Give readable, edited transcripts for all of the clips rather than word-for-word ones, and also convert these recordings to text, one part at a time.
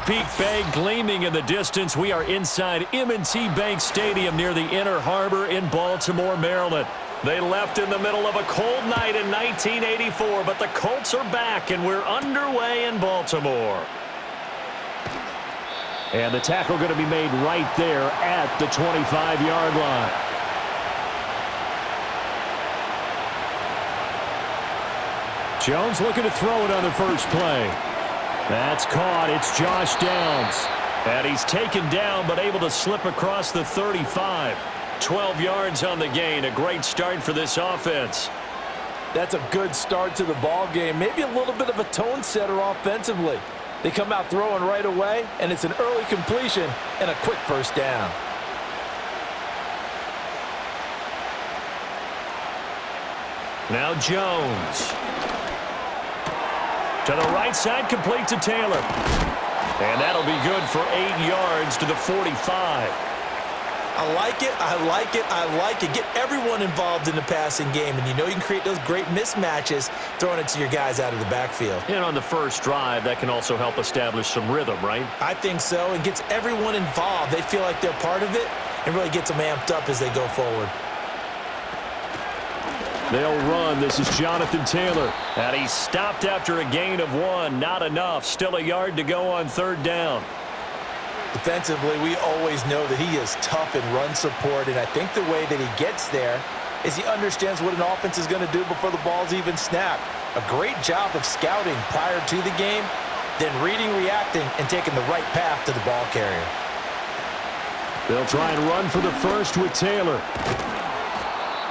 Chesapeake Bay gleaming in the distance. We are inside M&T Bank Stadium near the Inner Harbor in Baltimore, Maryland. They left in the middle of a cold night in 1984, but the Colts are back, and we're underway in Baltimore. And the tackle going to be made right there at the 25-yard line. Jones looking to throw it on the first play. That's caught. It's Josh Downs. And he's taken down but able to slip across the 35. 12 yards on the gain. A great start for this offense. That's a good start to the ball game. Maybe a little bit of a tone setter offensively. They come out throwing right away, and it's an early completion and a quick first down. Now Jones. To the right side, complete to Taylor. And that'll be good for 8 yards to the 45. I like it, I like it, I like it. Get everyone involved in the passing game, and you know you can create those great mismatches throwing it to your guys out of the backfield. And on the first drive, that can also help establish some rhythm, right? I think so, and gets everyone involved. They feel like they're part of it and really gets them amped up as they go forward. They'll run. This is Jonathan Taylor. And he's stopped after a gain of 1. Not enough. Still a yard to go on third down. Defensively, we always know that he is tough in run support, and I think the way that he gets there is he understands what an offense is going to do before the ball's even snapped. A great job of scouting prior to the game, then reading, reacting, and taking the right path to the ball carrier. They'll try and run for the first with Taylor.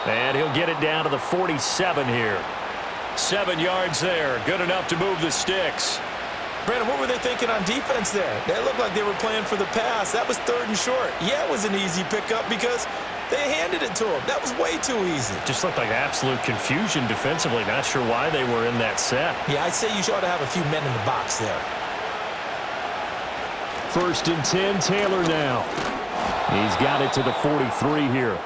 And he'll get it down to the 47 here. 7 yards there. Good enough to move the sticks. Brandon, what were they thinking on defense there? That looked like they were playing for the pass. That was 3rd and short. Yeah, it was an easy pickup because they handed it to him. That was way too easy. Just looked like absolute confusion defensively. Not sure why they were in that set. Yeah, I'd say you ought to have a few men in the box there. 1st and 10, Taylor now. He's got it to the 43 here.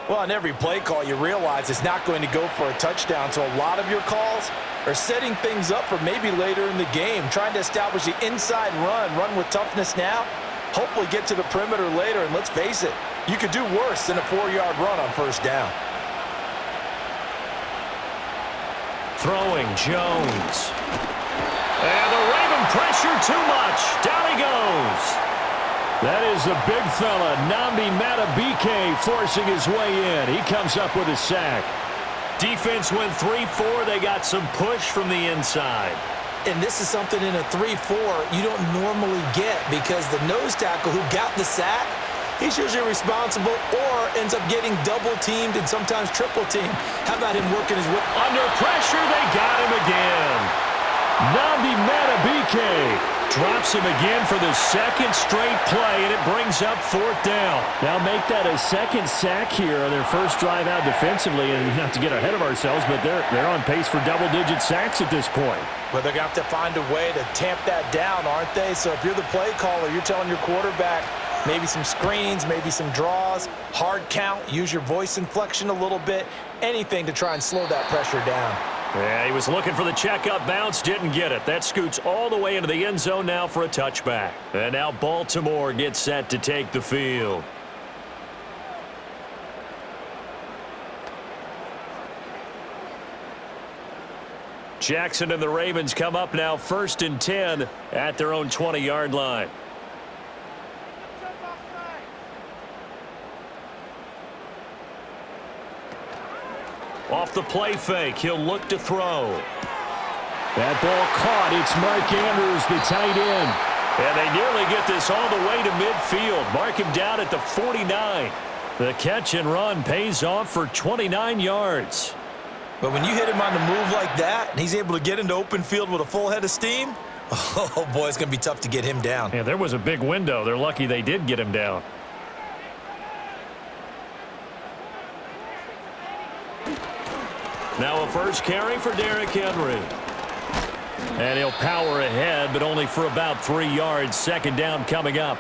Well, on every play call, you realize it's not going to go for a touchdown, so a lot of your calls are setting things up for maybe later in the game, trying to establish the inside run with toughness now, hopefully get to the perimeter later, and let's face it, you could do worse than a 4-yard run on first down. Throwing, Jones. And the Raven pressure too much. Down he goes. That is the big fella, Nnamdi Madubuike, forcing his way in. He comes up with a sack. Defense went 3-4. They got some push from the inside. And this is something in a 3-4 you don't normally get because the nose tackle who got the sack, he's usually responsible or ends up getting double-teamed and sometimes triple-teamed. How about him working his way? Under pressure, they got him again. Nnamdi Madubuike drops him again for the 2nd straight play, and it brings up 4th down. Now make that a 2nd sack here on their first drive out defensively, and not to get ahead of ourselves, but they're on pace for double-digit sacks at this point. But they're going to have to find a way to tamp that down, aren't they? So if you're the play caller, you're telling your quarterback maybe some screens, maybe some draws, hard count, use your voice inflection a little bit, anything to try and slow that pressure down. Yeah, he was looking for the check-up bounce, didn't get it. That scoots all the way into the end zone now for a touchback. And now Baltimore gets set to take the field. Jackson and the Ravens come up now 1st and 10 at their own 20-yard line. Off the play fake, he'll look to throw. That ball caught. It's Mark Andrews, the tight end. And they nearly get this all the way to midfield. Mark him down at the 49. The catch and run pays off for 29 yards. But when you hit him on the move like that, and he's able to get into open field with a full head of steam, oh boy, it's going to be tough to get him down. Yeah, there was a big window. They're lucky they did get him down. Now a first carry for Derrick Henry. And he'll power ahead, but only for about 3 yards. 2nd down coming up.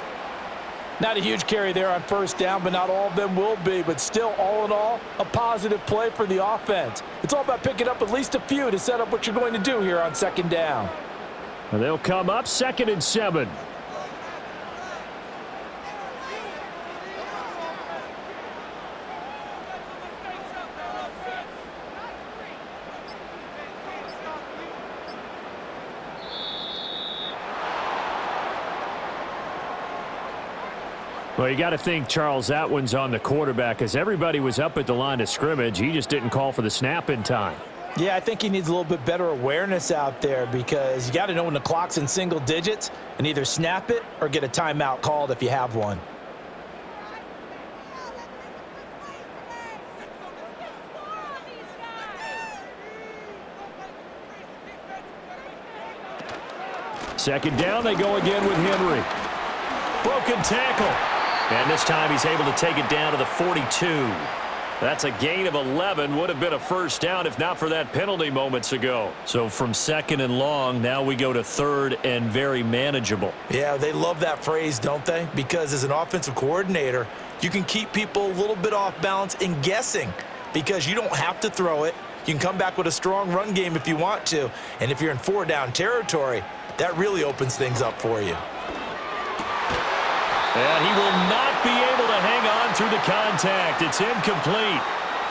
Not a huge carry there on first down, but not all of them will be. But still, all in all, a positive play for the offense. It's all about picking up at least a few to set up what you're going to do here on 2nd down. And they'll come up 2nd and 7. Well, you got to think, Charles, that one's on the quarterback as everybody was up at the line of scrimmage. He just didn't call for the snap in time. Yeah, I think he needs a little bit better awareness out there because you got to know when the clock's in single digits and either snap it or get a timeout called if you have one. Second down, they go again with Henry. Broken tackle. And this time he's able to take it down to the 42. That's a gain of 11. Would have been a first down if not for that penalty moments ago. So from 2nd and long, now we go to 3rd and very manageable. Yeah, they love that phrase, don't they? Because as an offensive coordinator, you can keep people a little bit off balance and guessing because you don't have to throw it. You can come back with a strong run game if you want to. And if you're in 4-down territory, that really opens things up for you. And he will not be able to hang on through the contact. It's incomplete.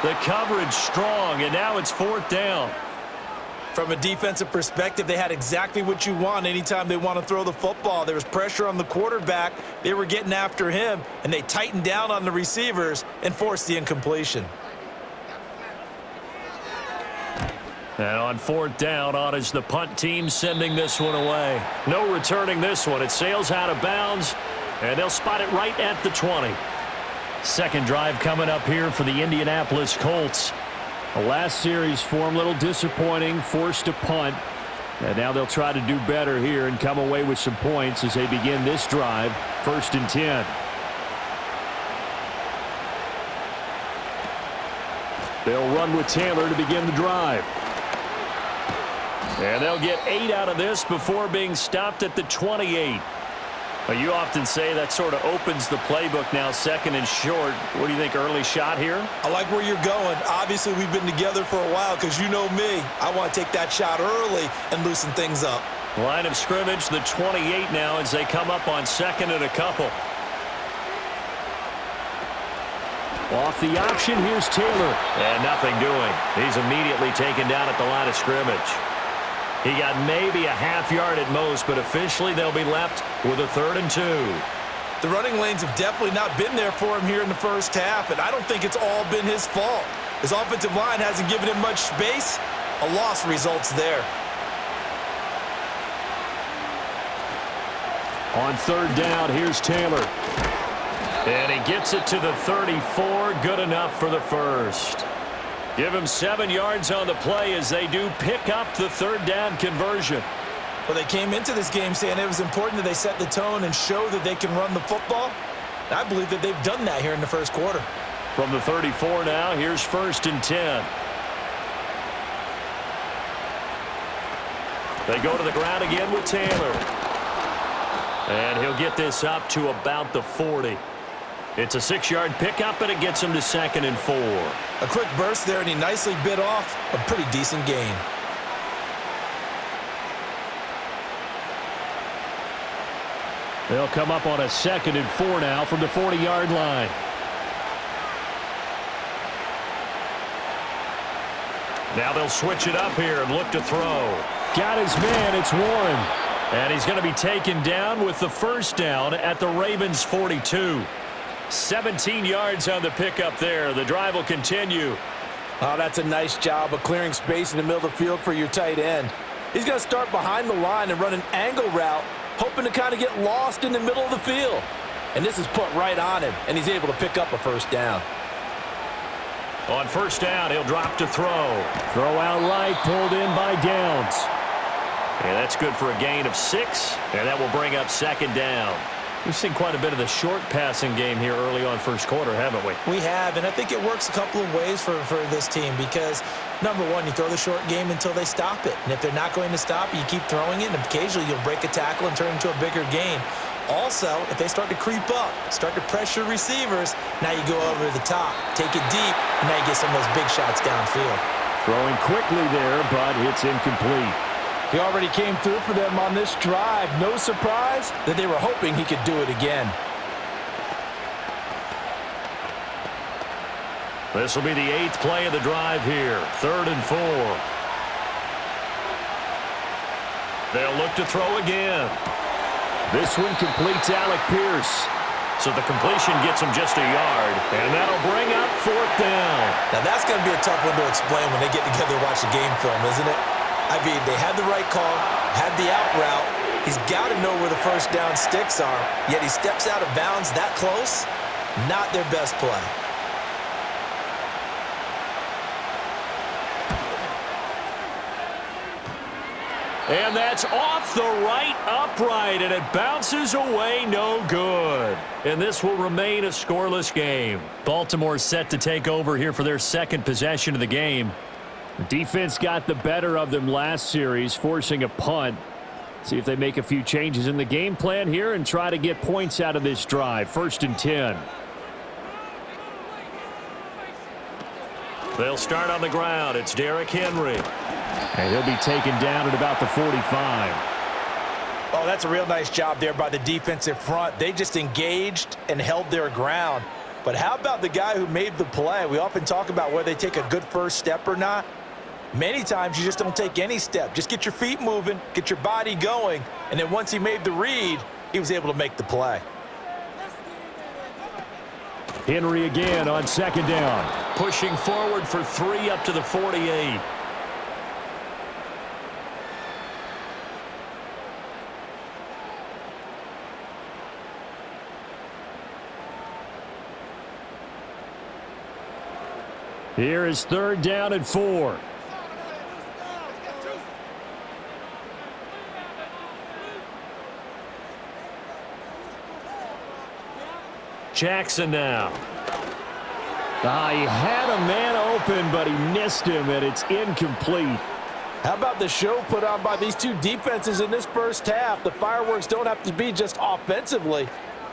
The coverage strong, and now it's 4th down. From a defensive perspective, they had exactly what you want anytime they want to throw the football. There was pressure on the quarterback. They were getting after him, and they tightened down on the receivers and forced the incompletion. And on 4th down, on is the punt team sending this one away. No returning this one. It sails out of bounds. And they'll spot it right at the 20. Second drive coming up here for the Indianapolis Colts. The last series for them, a little disappointing, forced to punt. And now they'll try to do better here and come away with some points as they begin this drive. 1st and 10. They'll run with Taylor to begin the drive. And they'll get 8 out of this before being stopped at the 28. Well, you often say that sort of opens the playbook now, 2nd and short. What do you think, early shot here? I like where you're going. Obviously, we've been together for a while because you know me. I want to take that shot early and loosen things up. Line of scrimmage, the 28 now as they come up on 2nd and a couple. Off the option, here's Taylor. And nothing doing. He's immediately taken down at the line of scrimmage. He got maybe a half yard at most, but officially they'll be left with a 3rd and 2. The running lanes have definitely not been there for him here in the first half, and I don't think it's all been his fault. His offensive line hasn't given him much space. A loss results there. On 3rd down, here's Taylor. And he gets it to the 34. Good enough for the first. Give him 7 yards on the play as they do pick up the 3rd down conversion. Well, they came into this game saying it was important that they set the tone and show that they can run the football. And I believe that they've done that here in the first quarter. From the 34 now, here's 1st and 10. They go to the ground again with Taylor. And he'll get this up to about the 40. It's a 6-yard pickup, and it gets him to 2nd and 4. A quick burst there, and he nicely bit off a pretty decent gain. They'll come up on a 2nd and 4 now from the 40-yard line. Now they'll switch it up here and look to throw. Got his man, it's Warren. And he's going to be taken down with the first down at the Ravens' 42. 17 yards on the pickup there. The drive will continue. Oh, that's a nice job of clearing space in the middle of the field for your tight end. He's going to start behind the line and run an angle route, hoping to kind of get lost in the middle of the field. And this is put right on him, and he's able to pick up a first down. On first down, he'll drop to throw. Throw out right, pulled in by Downs. And that's good for a gain of 6, and that will bring up 2nd down. We've seen quite a bit of the short passing game here early on first quarter, haven't we? We have, and I think it works a couple of ways for this team because, number one, you throw the short game until they stop it. And if they're not going to stop it, you keep throwing it, and occasionally you'll break a tackle and turn it into a bigger gain. Also, if they start to creep up, start to pressure receivers, now you go over the top, take it deep, and now you get some of those big shots downfield. Throwing quickly there, but it's incomplete. He already came through for them on this drive. No surprise that they were hoping he could do it again. This will be the 8th play of the drive here. 3rd and 4. They'll look to throw again. This one completes Alec Pierce. So the completion gets him just a yard, and that'll bring up 4th down. Now that's going to be a tough one to explain when they get together and watch the game film, isn't it? I mean, they had the right call, had the out route. He's got to know where the first down sticks are, yet he steps out of bounds that close. Not their best play. And that's off the right upright, and it bounces away no good. And this will remain a scoreless game. Baltimore set to take over here for their 2nd possession of the game. The defense got the better of them last series, forcing a punt. See if they make a few changes in the game plan here and try to get points out of this drive. 1st and 10. They'll start on the ground. It's Derrick Henry. And he'll be taken down at about the 45. Oh, that's a real nice job there by the defensive front. They just engaged and held their ground. But how about the guy who made the play? We often talk about whether they take a good first step or not. Many times you just don't take any step. Just get your feet moving, get your body going, and then once he made the read, he was able to make the play. Henry again on 2nd down. Pushing forward for 3 up to the 48. Here is 3rd down and 4. Jackson now. He had a man open, but he missed him, and it's incomplete. How about the show put on by these two defenses in this first half? The fireworks don't have to be just offensively.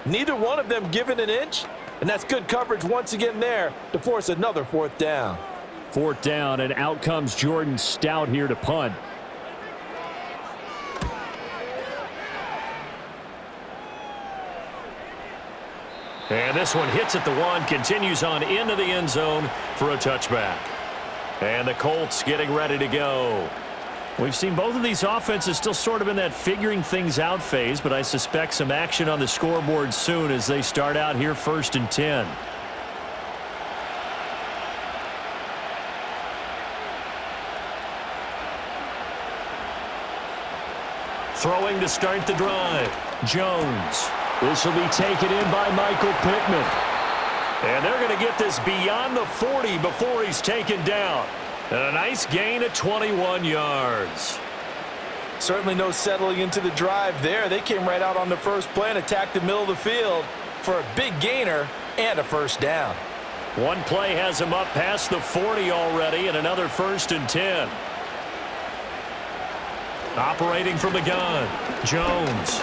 Neither one of them given an inch, and that's good coverage once again there to force another 4th down. 4th down, and out comes Jordan Stout here to punt. And this one hits at the 1, continues on into the end zone for a touchback. And the Colts getting ready to go. We've seen both of these offenses still sort of in that figuring things out phase, but I suspect some action on the scoreboard soon as they start out here 1st and 10. Throwing to start the drive. Jones. This will be taken in by Michael Pittman. And they're going to get this beyond the 40 before he's taken down. And a nice gain of 21 yards. Certainly no settling into the drive there. They came right out on the first play and attacked the middle of the field for a big gainer and a 1st down. One play has him up past the 40 already, and another 1st and 10. Operating from the gun, Jones.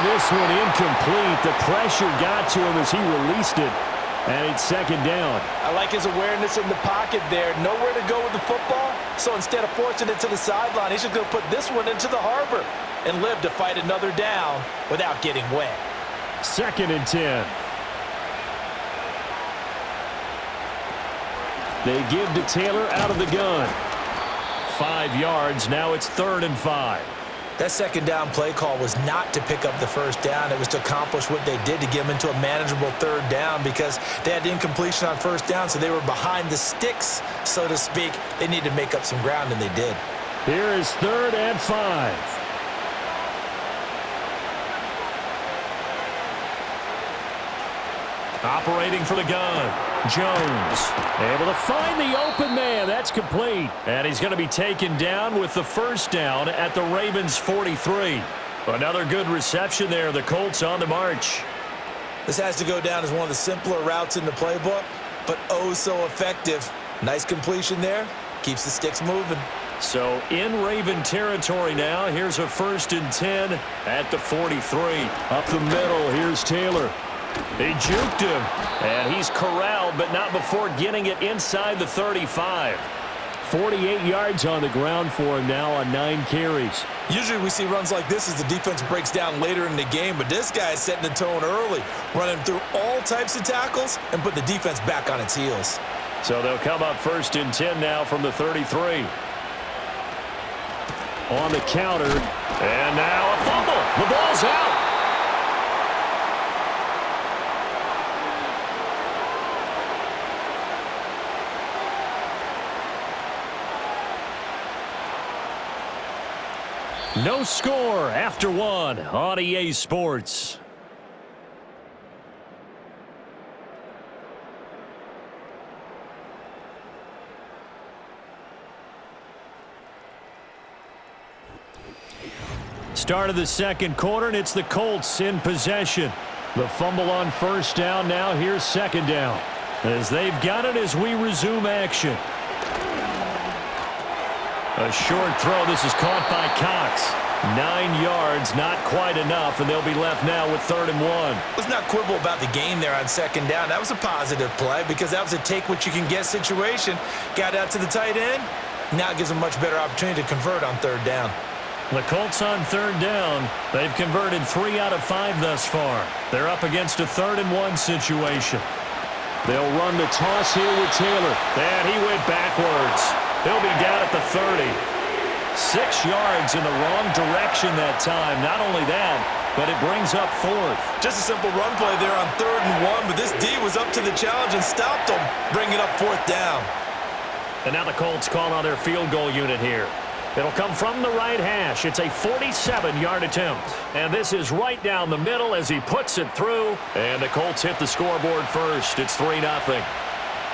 This one incomplete. The pressure got to him as he released it, and it's 2nd down. I like his awareness in the pocket there. Nowhere to go with the football, so instead of forcing it to the sideline, he's just going to put this one into the harbor and live to fight another down without getting wet. 2nd and 10. They give to Taylor out of the gun. 5 yards. Now it's 3rd and 5. That 2nd down play call was not to pick up the 1st down. It was to accomplish what they did to get them into a manageable 3rd down because they had incompletion on 1st down, so they were behind the sticks, so to speak. They needed to make up some ground, and they did. Here is 3rd and 5. Operating for the gun. Jones able to find the open man. That's complete. And he's going to be taken down with the 1st down at the Ravens 43. Another good reception there. The Colts on the march. This has to go down as one of the simpler routes in the playbook, but oh so effective. Nice completion there. Keeps the sticks moving. So in Raven territory now. Here's a 1st and 10 at the 43. Up the middle. Here's Taylor. They juked him, and he's corralled, but not before getting it inside the 35. 48 yards on the ground for him now on 9 carries. Usually we see runs like this as the defense breaks down later in the game, but this guy is setting the tone early, running through all types of tackles and put the defense back on its heels. So they'll come up 1st and 10 now from the 33. On the counter, and now a fumble. The ball's out. No score after 1 on EA Sports. Start of the second quarter, and it's the Colts in possession. The fumble on 1st down. Now here's 2nd down. As they've got it as we resume action. A short throw. This is caught by Cox. 9 yards, not quite enough, and they'll be left now with 3rd and 1. Let's not quibble about the gain there on 2nd down. That was a positive play because that was a take-what-you-can-get situation. Got out to the tight end. Now it gives them a much better opportunity to convert on 3rd down. The Colts on 3rd down. They've converted 3 out of 5 thus far. They're up against a 3rd and 1 situation. They'll run the toss here with Taylor. And he went backwards. He'll be down at the 30. 6 yards in the wrong direction that time. Not only that, but it brings up 4th. Just a simple run play there on 3rd and 1, but this D was up to the challenge and stopped them, bringing up 4th down. And now the Colts call on their field goal unit here. It'll come from the right hash. It's a 47-yard attempt. And this is right down the middle as he puts it through. And the Colts hit the scoreboard first. It's 3-0.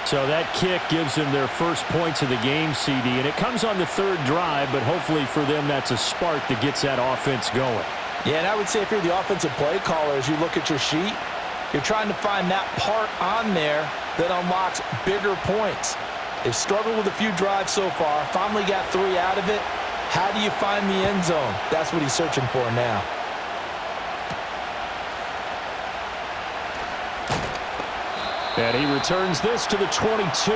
So that kick gives them their first points of the game, CD. And it comes on the 3rd drive, but hopefully for them that's a spark that gets that offense going. Yeah, and I would say if you're the offensive play caller, as you look at your sheet, you're trying to find that part on there that unlocks bigger points. They've struggled with a few drives so far. Finally got 3 out of it. How do you find the end zone? That's what he's searching for now. And he returns this to the 22.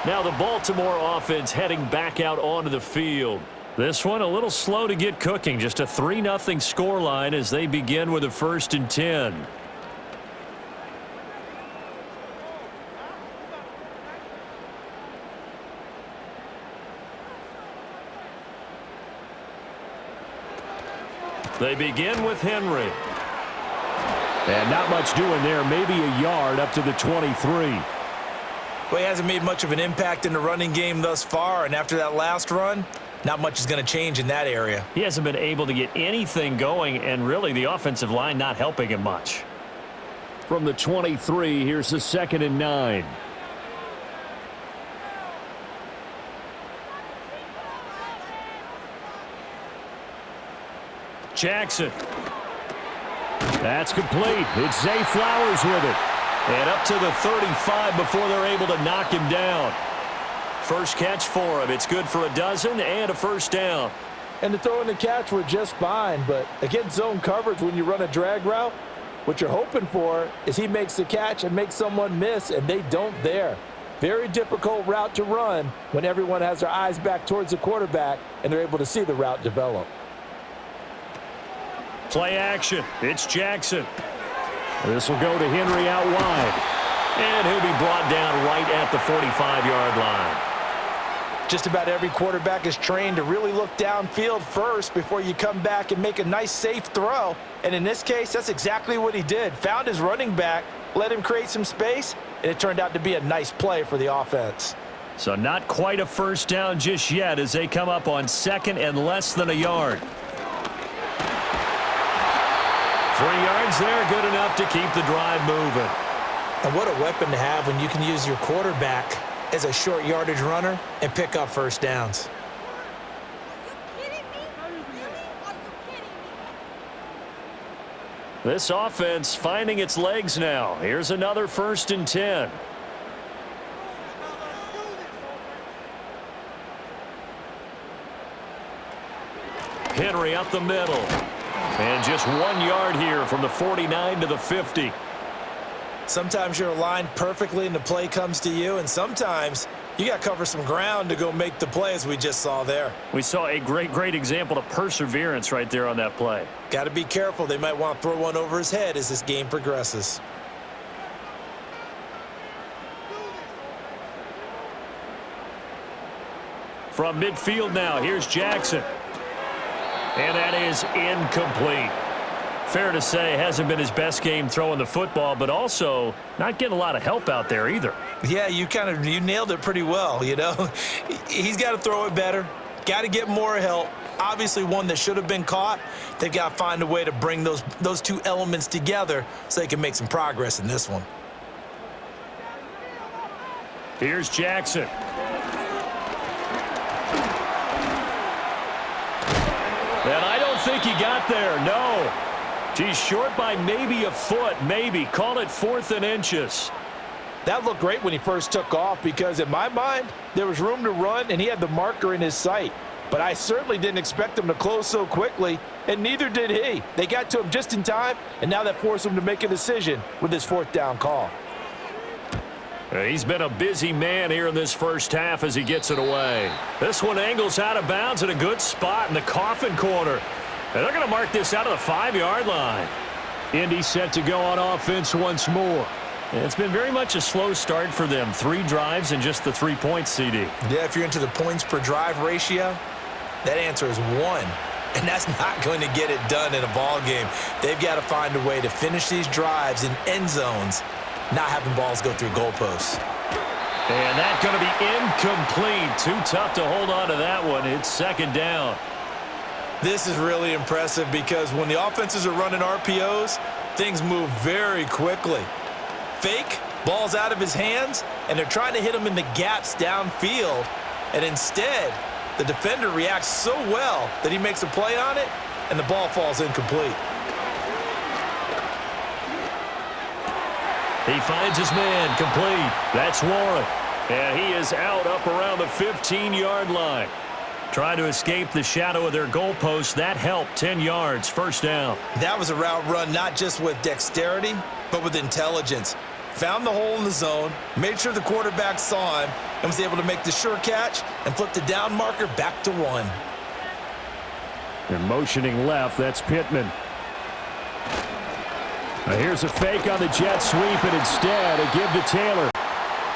Now the Baltimore offense heading back out onto the field. This one a little slow to get cooking. Just a 3-0 scoreline as they begin with a 1st and 10. They begin with Henry. And not much doing there. Maybe a yard up to the 23. Well, he hasn't made much of an impact in the running game thus far, and after that last run, not much is going to change in that area. He hasn't been able to get anything going, and really the offensive line not helping him much. From the 23, here's the 2nd and 9. Jackson. That's complete. It's Zay Flowers with it. And up to the 35 before they're able to knock him down. First catch for him. It's good for a dozen and a 1st down. And the throw and the catch were just fine, but against zone coverage when you run a drag route, what you're hoping for is he makes the catch and makes someone miss, and they don't there. Very difficult route to run when everyone has their eyes back towards the quarterback and they're able to see the route develop. Play action. It's Jackson. This will go to Henry out wide. And he'll be brought down right at the 45-yard line. Just about every quarterback is trained to really look downfield first before you come back and make a nice, safe throw. And in this case, that's exactly what he did. Found his running back, let him create some space, and it turned out to be a nice play for the offense. So not quite a 1st down just yet as they come up on 2nd and less than a yard. 3 yards there, good enough to keep the drive moving. And what a weapon to have when you can use your quarterback as a short yardage runner and pick up 1st downs. This offense finding its legs now. Here's another 1st and 10. Henry up the middle. And just 1 yard here from the 49 to the 50. Sometimes you're aligned perfectly and the play comes to you, and sometimes You got to cover some ground to go make the play, as we just saw there. We saw a great example of perseverance right there on that play. Got to be careful. They might want to throw one over his head as this game progresses. From midfield now, here's Jackson. And that is incomplete. Fair to say, hasn't been his best game throwing the football, but also not getting a lot of help out there either. Yeah, you nailed it pretty well, you know. He's got to throw it better, got to get more help. Obviously one that should have been caught. They've got to find a way to bring those two elements together so they can make some progress in this one. Here's Jackson. And I don't think he got there, no. He's short by maybe a foot, maybe. Call it 4th and inches. That looked great when he first took off because, in my mind, there was room to run and he had the marker in his sight. But I certainly didn't expect him to close so quickly, and neither did he. They got to him just in time, and now that forced him to make a decision with his 4th down call. He's been a busy man here in this first half as he gets it away. This one angles out of bounds at a good spot in the coffin corner. And they're going to mark this out of the 5-yard line. Indy set to go on offense once more. And it's been very much a slow start for them. 3 drives and just the 3 points, CD. Yeah, if you're into the points per drive ratio, that answer is 1. And that's not going to get it done in a ball game. They've got to find a way to finish these drives in end zones, not having balls go through goalposts. And that's going to be incomplete. Too tough to hold on to that one. It's 2nd down. This is really impressive because when the offenses are running RPOs, things move very quickly. Fake, ball's out of his hands, and they're trying to hit him in the gaps downfield. And instead, the defender reacts so well that he makes a play on it, and the ball falls incomplete. He finds his man, complete. That's Warren. And he is out up around the 15-yard line. Trying to escape the shadow of their goalpost. That helped. 10 yards, 1st down. That was a route run not just with dexterity, but with intelligence. Found the hole in the zone, made sure the quarterback saw him, and was able to make the sure catch and flip the down marker back to 1. And motioning left, that's Pittman. Now here's a fake on the jet sweep, and instead a give to Taylor.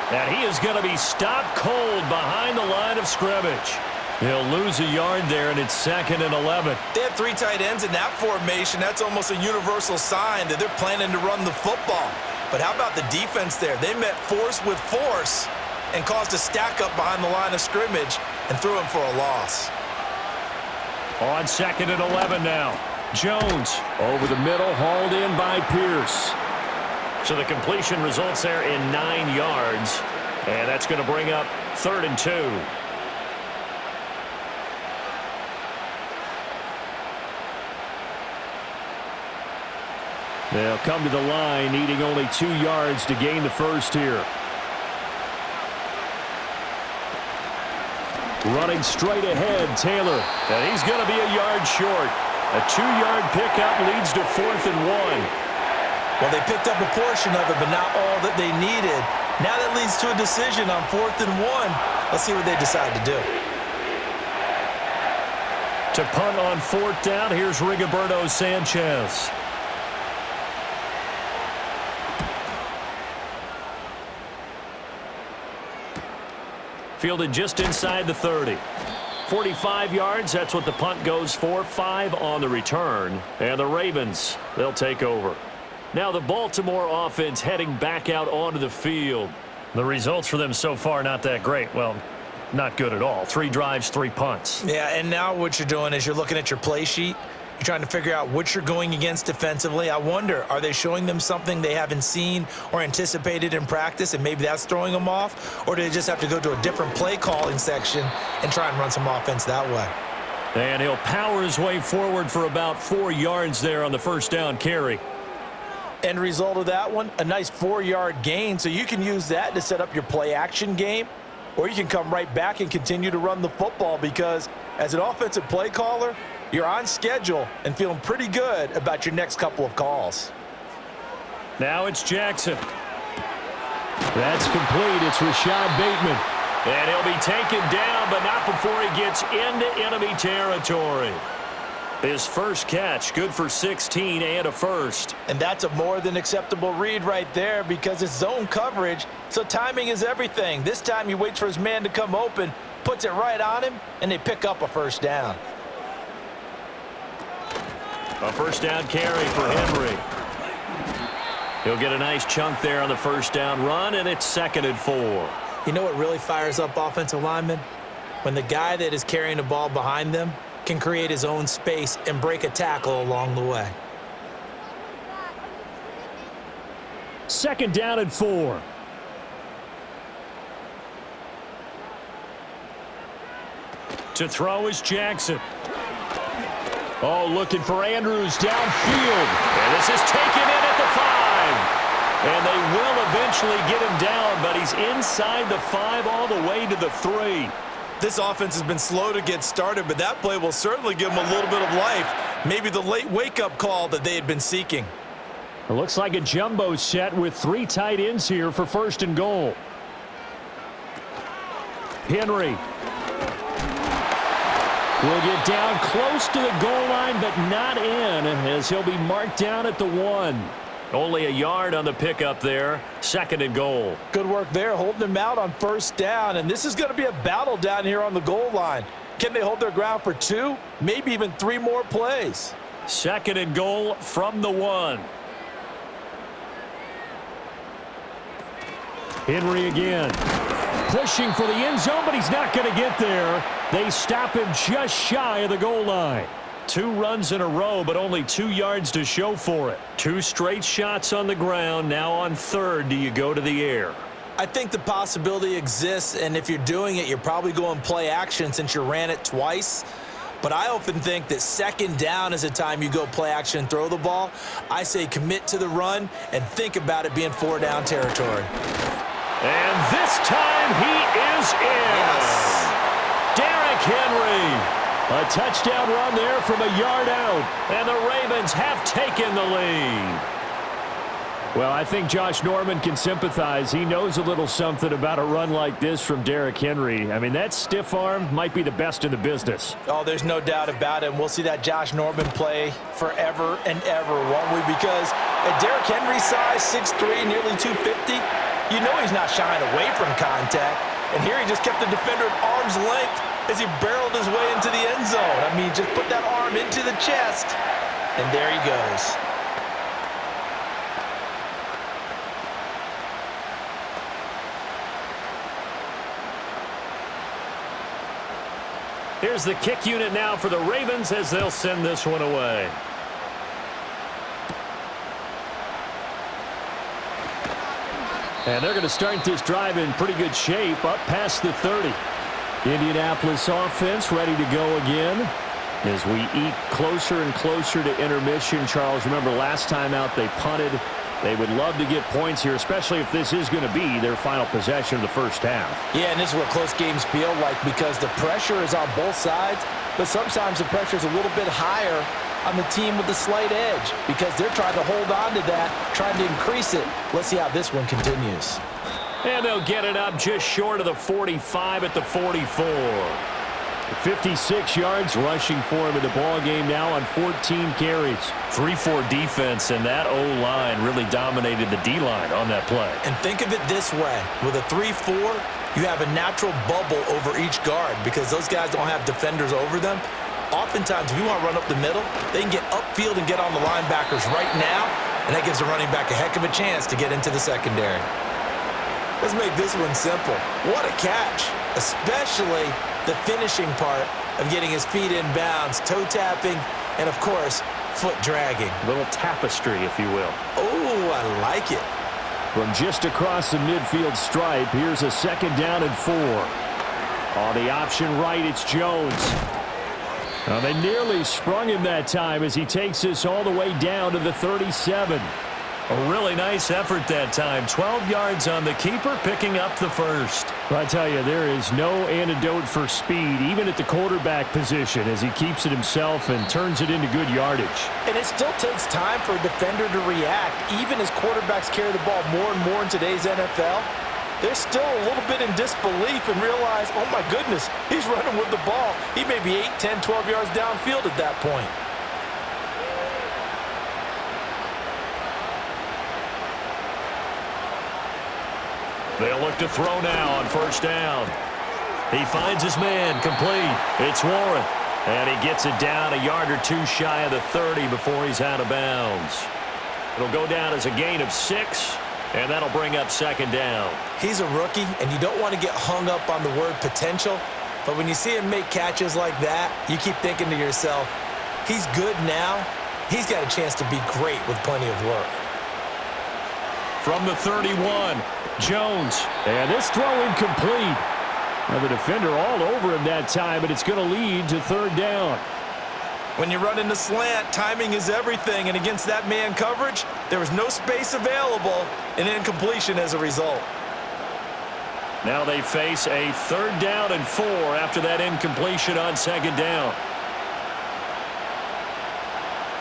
And he is going to be stopped cold behind the line of scrimmage. He'll lose a yard there, and it's 2nd and 11. They have 3 tight ends in that formation. That's almost a universal sign that they're planning to run the football. But how about the defense there? They met force with force and caused a stack up behind the line of scrimmage and threw him for a loss. On 2nd and 11 now. Jones over the middle, hauled in by Pierce. So the completion results there in 9 yards. And that's going to bring up 3rd and 2. They'll come to the line, needing only 2 yards to gain the first here. Running straight ahead, Taylor. And he's going to be a yard short. A 2-yard pickup leads to 4th and 1. Well, they picked up a portion of it, but not all that they needed. Now that leads to a decision on 4th and 1. Let's see what they decide to do. To punt on 4th down, here's Rigoberto Sanchez. Fielded just inside the 30. 45 yards, that's what the punt goes for. 5 on the return. And the Ravens, they'll take over. Now the Baltimore offense heading back out onto the field. The results for them so far not that great. Well, not good at all. 3 drives, 3 punts. Yeah, and now what you're doing is you're looking at your play sheet. You're trying to figure out what you're going against defensively. I wonder, are they showing them something they haven't seen or anticipated in practice, and maybe that's throwing them off? Or do they just have to go to a different play calling section and try and run some offense that way? And he'll power his way forward for about 4 yards there on the 1st down carry. End result of that one, a nice 4-yard gain, so you can use that to set up your play action game, or you can come right back and continue to run the football because as an offensive play caller, you're on schedule and feeling pretty good about your next couple of calls. Now it's Jackson. That's complete. It's Rashad Bateman. And he'll be taken down, but not before he gets into enemy territory. His first catch, good for 16 and a first. And that's a more than acceptable read right there because it's zone coverage, so timing is everything. This time he waits for his man to come open, puts it right on him, and they pick up a first down. A first down carry for Henry. He'll get a nice chunk there on the first down run, and it's 2nd and 4. You know what really fires up offensive linemen? When the guy that is carrying the ball behind them can create his own space and break a tackle along the way. 2nd down and 4. To throw is Jackson. Oh, looking for Andrews downfield. And this is taken in at the 5. And they will eventually get him down, but he's inside the 5 all the way to the 3. This offense has been slow to get started, but that play will certainly give them a little bit of life. Maybe the late wake-up call that they had been seeking. It looks like a jumbo set with 3 tight ends here for 1st and goal. Henry will get down close to the goal line, but not in, as he'll be marked down at the 1. Only a yard on the pickup there. 2nd and goal. Good work there, holding him out on first down. And this is going to be a battle down here on the goal line. Can they hold their ground for 2, maybe even 3 more plays? 2nd and goal from the 1. Henry again. Pushing for the end zone, but he's not going to get there. They stop him just shy of the goal line. 2 runs in a row, but only 2 yards to show for it. 2 straight shots on the ground. Now on 3rd, do you go to the air? I think the possibility exists, and if you're doing it, you're probably going play action since you ran it twice. But I often think that 2nd down is a time you go play action and throw the ball. I say commit to the run and think about it being 4 down territory. And this time he is in. Yes. Derrick Henry. A touchdown run there from a yard out, and the Ravens have taken the lead. Well, I think Josh Norman can sympathize. He knows a little something about a run like this from Derrick Henry. I mean, that stiff arm might be the best in the business. Oh, there's no doubt about it. And we'll see that Josh Norman play forever and ever, won't we? Because at Derrick Henry's size, 6'3", nearly 250, you know he's not shying away from contact. And here he just kept the defender at arm's length as he barreled his way into the end zone. I mean, just put that arm into the chest, and there he goes. Here's the kick unit now for the Ravens as they'll send this one away. And they're going to start this drive in pretty good shape, up past the 30. Indianapolis offense ready to go again as we eat closer and closer to intermission. Charles, remember last time out they punted. They would love to get points here, especially if this is going to be their final possession of the first half. Yeah, and this is what close games feel like because the pressure is on both sides, but sometimes the pressure is a little bit higher on the team with the slight edge because they're trying to hold on to that, trying to increase it. Let's see how this one continues. And they'll get it up just short of the 45 at the 44. 56 yards rushing for him in the ball game now on 14 carries. 3-4 defense, and that O-line really dominated the D-line on that play. And think of it this way. With a 3-4, you have a natural bubble over each guard because those guys don't have defenders over them. Oftentimes, if you want to run up the middle, they can get upfield and get on the linebackers right now, and that gives the running back a heck of a chance to get into the secondary. Let's make this one simple. What a catch, especially the finishing part of getting his feet in bounds, toe tapping, and of course, foot dragging. A little tapestry, if you will. Oh, I like it. From just across the midfield stripe, here's a 2nd down and 4. On the option right, it's Jones. Now, they nearly sprung him that time as he takes this all the way down to the 37. A really nice effort that time. 12 yards on the keeper, picking up the first. Well, I tell you, there is no antidote for speed, even at the quarterback position, as he keeps it himself and turns it into good yardage. And it still takes time for a defender to react, even as quarterbacks carry the ball more and more in today's NFL. they're still a little bit in disbelief and realize, oh my goodness, he's running with the ball. He may be 8, 10, 12 yards downfield at that point. They'll look to throw now on first down. He finds his man, complete. It's Warren. And he gets it down a yard or two shy of the 30 before he's out of bounds. It'll go down as a gain of 6, and that'll bring up second down. He's a rookie, and you don't want to get hung up on the word potential, but when you see him make catches like that, you keep thinking to yourself, he's good now. He's got a chance to be great with plenty of work. From the 31, Jones. And this throw incomplete. Now the defender all over him that time, but it's going to lead to third down. When you run in the slant, timing is everything, and against that man coverage, there was no space available, and incompletion as a result. Now they face a third down and 4 after that incompletion on second down.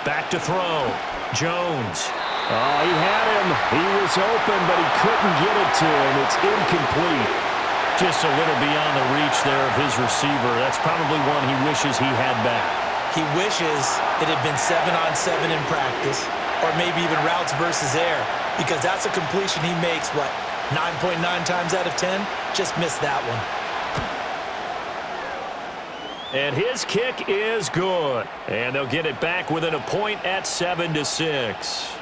Back to throw. Jones. Oh, he had him. He was open, but he couldn't get it to him. It's incomplete. Just a little beyond the reach there of his receiver. That's probably one he wishes he had back. He wishes it had been 7-on-7 in practice, or maybe even routes versus air, because that's a completion he makes, 9.9 times out of 10? Just missed that one. And his kick is good. And they'll get it back within a point at 7-6.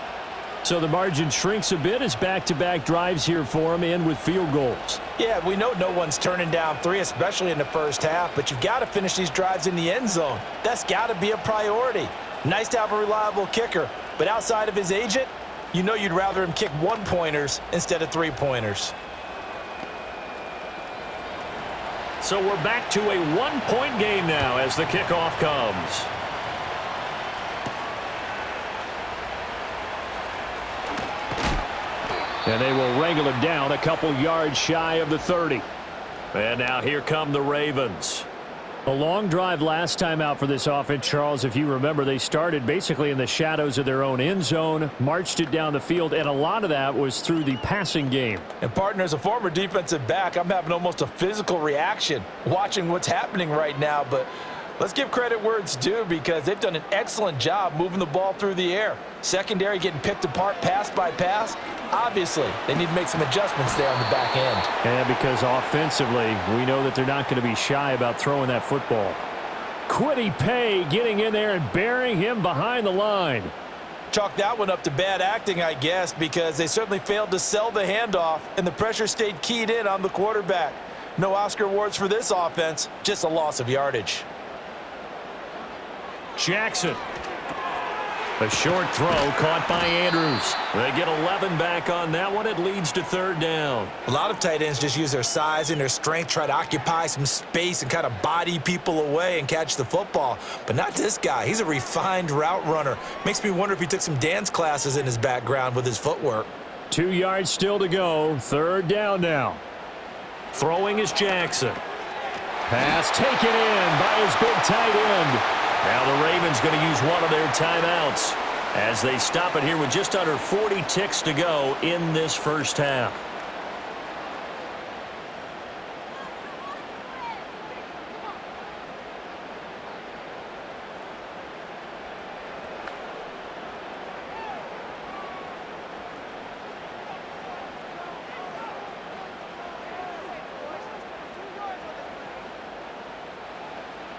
So the margin shrinks a bit as back-to-back drives here for him and with field goals. Yeah, we know no one's turning down 3, especially in the first half, but you've got to finish these drives in the end zone. That's got to be a priority. Nice to have a reliable kicker, but outside of his agent, you know you'd rather him kick 1-pointers instead of 3-pointers. So we're back to a 1-point game now as the kickoff comes. And they will wrangle him down a couple yards shy of the 30. And now here come the Ravens. A long drive last time out for this offense, Charles. If you remember, they started basically in the shadows of their own end zone, marched it down the field, and a lot of that was through the passing game. And partner, as a former defensive back, I'm having almost a physical reaction watching what's happening right now. But let's give credit where it's due, because they've done an excellent job moving the ball through the air. Secondary getting picked apart pass by pass. Obviously, they need to make some adjustments there on the back end. And because offensively, we know that they're not going to be shy about throwing that football. Kwity Paye getting in there and burying him behind the line. Chalk that one up to bad acting, I guess, because they certainly failed to sell the handoff, and the pressure stayed keyed in on the quarterback. No Oscar awards for this offense, just a loss of yardage. Jackson. A short throw caught by Andrews. They get 11 back on that one. It leads to third down. A lot of tight ends just use their size and their strength, try to occupy some space and kind of body people away and catch the football. But not this guy. He's a refined route runner. Makes me wonder if he took some dance classes in his background with his footwork. 2 yards still to go. Third down now. Throwing is Jackson. Pass taken in by his big tight end. Now the Ravens going to use one of their timeouts as they stop it here with just under 40 ticks to go in this first half.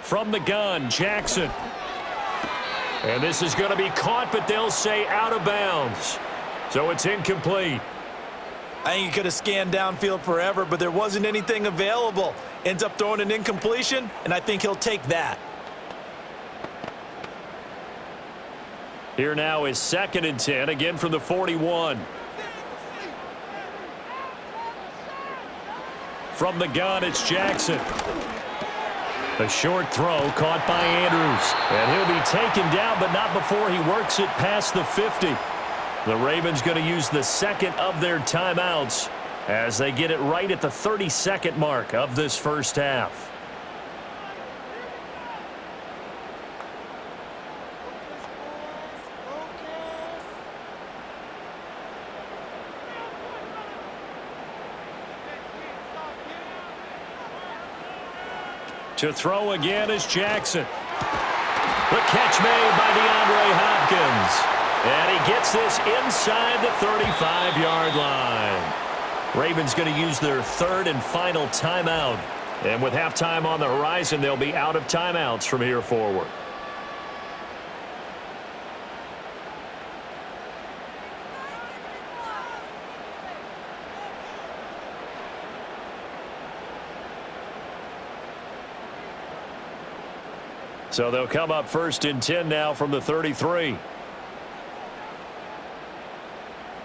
From the gun, Jackson. And this is going to be caught, but they'll say out of bounds. So it's incomplete. I think he could have scanned downfield forever, but there wasn't anything available. Ends up throwing an incompletion, and I think he'll take that. Here now is 2nd and 10, again from the 41. From the gun, it's Jackson. A short throw caught by Andrews. And he'll be taken down, but not before he works it past the 50. The Ravens going to use the second of their timeouts as they get it right at the 30-second mark of this first half. To throw again is Jackson. The catch made by DeAndre Hopkins. And he gets this inside the 35-yard line. Ravens going to use their third and final timeout. And with halftime on the horizon, they'll be out of timeouts from here forward. So they'll come up 1st and 10 now from the 33.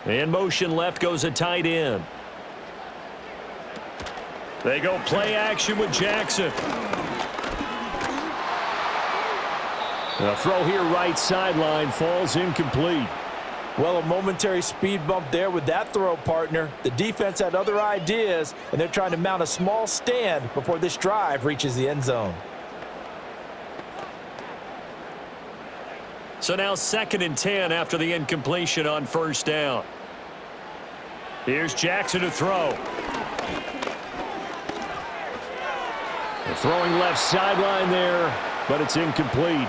In motion left goes a tight end. They go play action with Jackson. A throw here right sideline falls incomplete. Well, a momentary speed bump there with that throw, partner. The defense had other ideas, and they're trying to mount a small stand before this drive reaches the end zone. So now 2nd and 10 after the incompletion on 1st down. Here's Jackson to throw. The throwing left sideline there, but it's incomplete.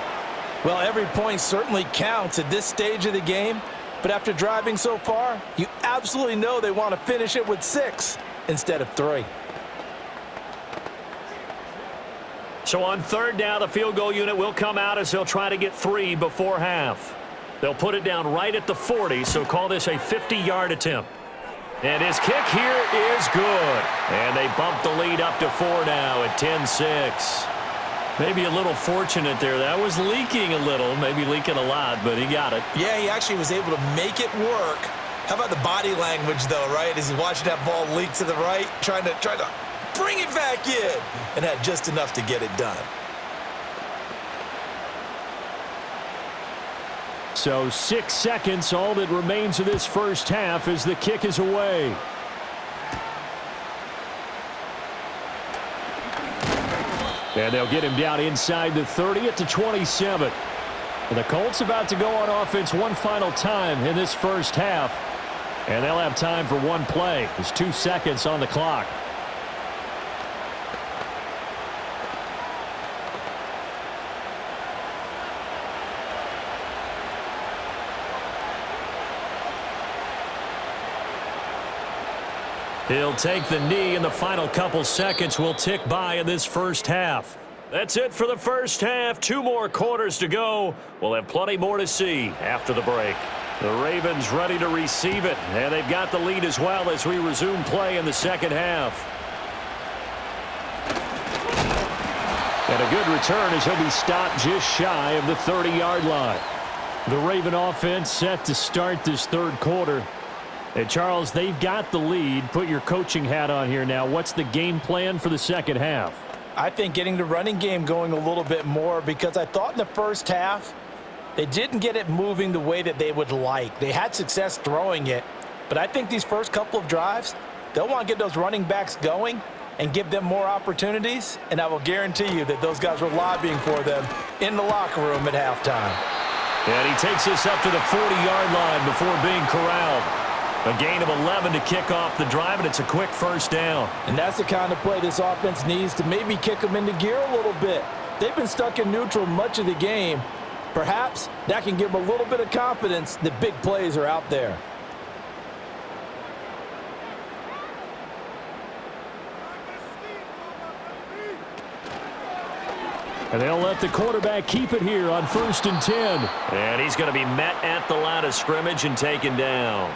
Well, every point certainly counts at this stage of the game, but after driving so far, you absolutely know they want to finish it with 6 instead of 3. So on 3rd down, the field goal unit will come out as they'll try to get 3 before half. They'll put it down right at the 40, so call this a 50-yard attempt. And his kick here is good. And they bump the lead up to 4 now at 10-6. Maybe a little fortunate there. That was leaking a little, maybe leaking a lot, but he got it. Yeah, he actually was able to make it work. How about the body language, though, right? As he's watching that ball leak to the right, trying to bring it back in, and had just enough to get it done. So 6 seconds, all that remains of this first half as the kick is away. And they'll get him down inside the 30 at the 27. And the Colts about to go on offense one final time in this first half. And they'll have time for one play. There's 2 seconds on the clock. He'll take the knee, and the final couple seconds will tick by in this first half. That's it for the first half. 2 more quarters to go. We'll have plenty more to see after the break. The Ravens ready to receive it, and they've got the lead as well as we resume play in the second half. And a good return as he'll be stopped just shy of the 30-yard line. The Raven offense set to start this third quarter. And, Charles, they've got the lead. Put your coaching hat on here now. What's the game plan for the second half? I think getting the running game going a little bit more, because I thought in the first half they didn't get it moving the way that they would like. They had success throwing it, but I think these first couple of drives, they'll want to get those running backs going and give them more opportunities, and I will guarantee you that those guys were lobbying for them in the locker room at halftime. And he takes this up to the 40-yard line before being corralled. A gain of 11 to kick off the drive, and it's a quick first down. And that's the kind of play this offense needs to maybe kick them into gear a little bit. They've been stuck in neutral much of the game. Perhaps that can give them a little bit of confidence that big plays are out there. And they'll let the quarterback keep it here on 1st and 10. And he's going to be met at the line of scrimmage and taken down.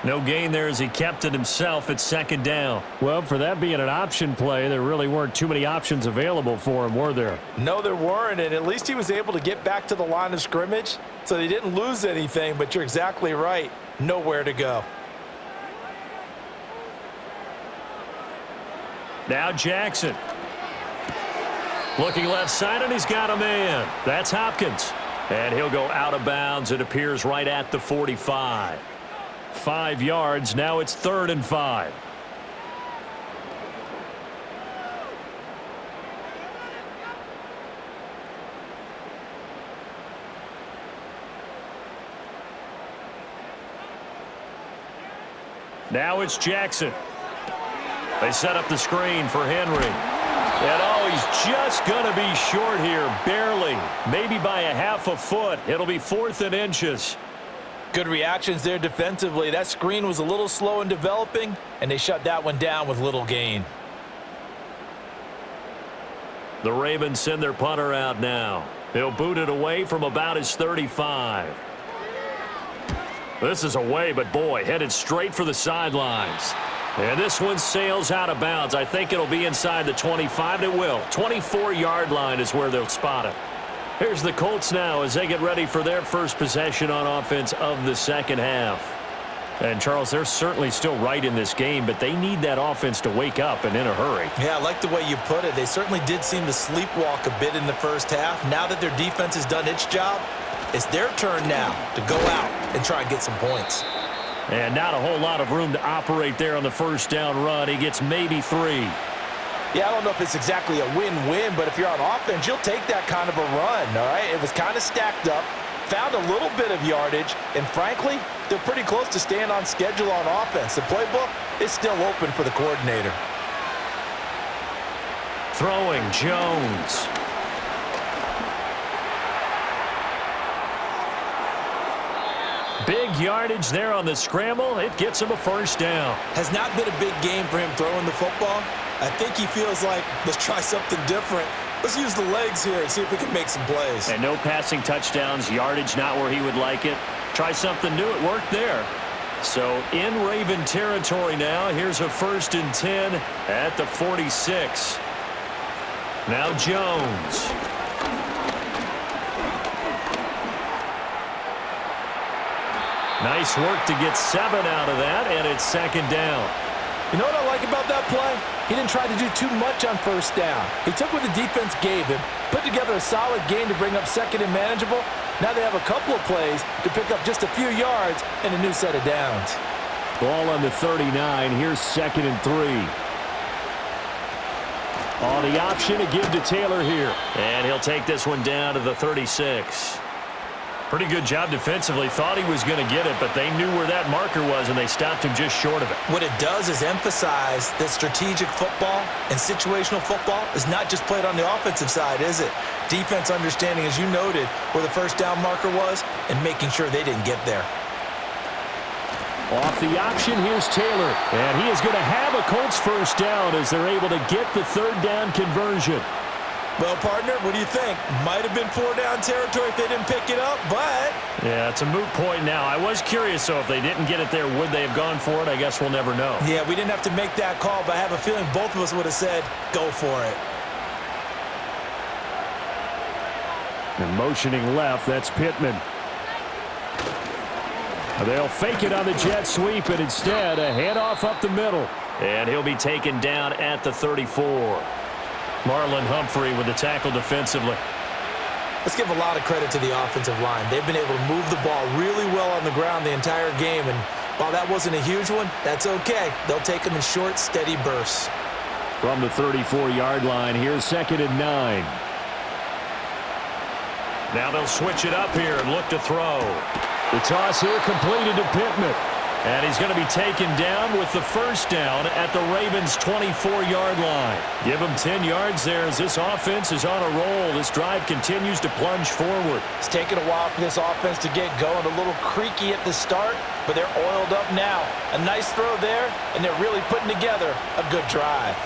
No gain there as he kept it himself at 2nd down. Well, for that being an option play, there really weren't too many options available for him, were there? No, there weren't, and at least he was able to get back to the line of scrimmage, so they didn't lose anything, but you're exactly right. Nowhere to go. Now Jackson. Looking left side, and he's got a man. That's Hopkins. And he'll go out of bounds. It appears right at the 45. 5 yards. Now it's 3rd and 5. Now it's Jackson. They set up the screen for Henry. And oh, he's just going to be short here, barely. Maybe by a half a foot. It'll be 4th and inches. Good reactions there defensively. That screen was a little slow in developing, and they shut that one down with little gain. The Ravens send their punter out now. He'll boot it away from about his 35. This is away, but boy, headed straight for the sidelines. And this one sails out of bounds. I think it'll be inside the 25. It will. 24-yard line is where they'll spot it. Here's the Colts now as they get ready for their first possession on offense of the second half. And, Charles, they're certainly still right in this game, but they need that offense to wake up and in a hurry. Yeah, I like the way you put it. They certainly did seem to sleepwalk a bit in the first half. Now that their defense has done its job, it's their turn now to go out and try and get some points. And not a whole lot of room to operate there on the first down run. He gets maybe 3. Yeah, I don't know if it's exactly a win-win, but if you're on offense, you'll take that kind of a run, all right? It was kind of stacked up, found a little bit of yardage, and frankly, they're pretty close to staying on schedule on offense. The playbook is still open for the coordinator. Throwing, Jones. Big yardage there on the scramble. It gets him a first down. Has not been a big game for him throwing the football. I think he feels like, let's try something different. Let's use the legs here and see if we can make some plays. And no passing touchdowns, yardage not where he would like it. Try something new. It worked there. So in Raven territory now. Here's a 1st and 10 at the 46. Now Jones. Nice work to get 7 out of that, and it's 2nd down. You know what I like about that play? He didn't try to do too much on first down. He took what the defense gave him, put together a solid gain to bring up 2nd and manageable. Now they have a couple of plays to pick up just a few yards and a new set of downs. Ball on the 39. Here's 2nd and 3. On the option to give to Taylor here. And he'll take this one down to the 36. Pretty good job defensively. Thought he was going to get it, but they knew where that marker was, and they stopped him just short of it. What it does is emphasize that strategic football and situational football is not just played on the offensive side, is it? Defense understanding, as you noted, where the first down marker was and making sure they didn't get there. Off the option, here's Taylor. And he is going to have a Colts first down as they're able to get the 3rd down conversion. Well, partner, what do you think? Might have been 4-down territory if they didn't pick it up, but... Yeah, it's a moot point now. I was curious, so if they didn't get it there, would they have gone for it? I guess we'll never know. Yeah, we didn't have to make that call, but I have a feeling both of us would have said, go for it. And motioning left, that's Pittman. They'll fake it on the jet sweep, and instead, a handoff up the middle. And he'll be taken down at the 34. Marlon Humphrey with the tackle defensively. Let's give a lot of credit to the offensive line. They've been able to move the ball really well on the ground the entire game, and while that wasn't a huge one, that's okay. They'll take them in short, steady bursts. From the 34-yard line, here's 2nd and 9. Now they'll switch it up here and look to throw. The toss here completed to Pittman. And he's going to be taken down with the first down at the Ravens' 24-yard line. Give him 10 yards there as this offense is on a roll. This drive continues to plunge forward. It's taken a while for this offense to get going. A little creaky at the start, but they're oiled up now. A nice throw there, and they're really putting together a good drive.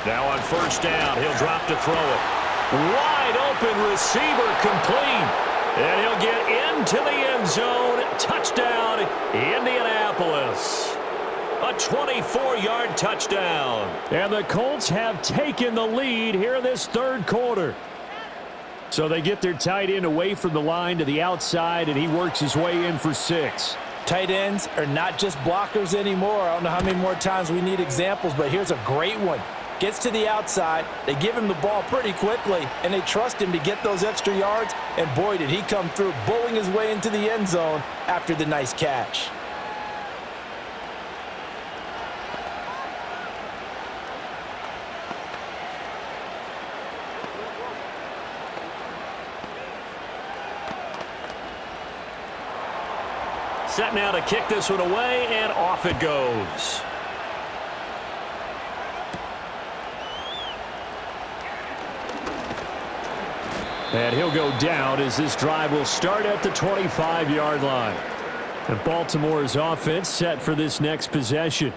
Now on first down, he'll drop to throw it. Wide open receiver complete. And he'll get into the end zone. Touchdown, Indianapolis. A 24-yard touchdown. And the Colts have taken the lead here in this 3rd quarter. So they get their tight end away from the line to the outside, and he works his way in for 6. Tight ends are not just blockers anymore. I don't know how many more times we need examples, but here's a great one. Gets to the outside, they give him the ball pretty quickly, and they trust him to get those extra yards, and boy, did he come through, bowling his way into the end zone after the nice catch. Set now to kick this one away, and off it goes. And he'll go down as this drive will start at the 25-yard line. And Baltimore's offense set for this next possession.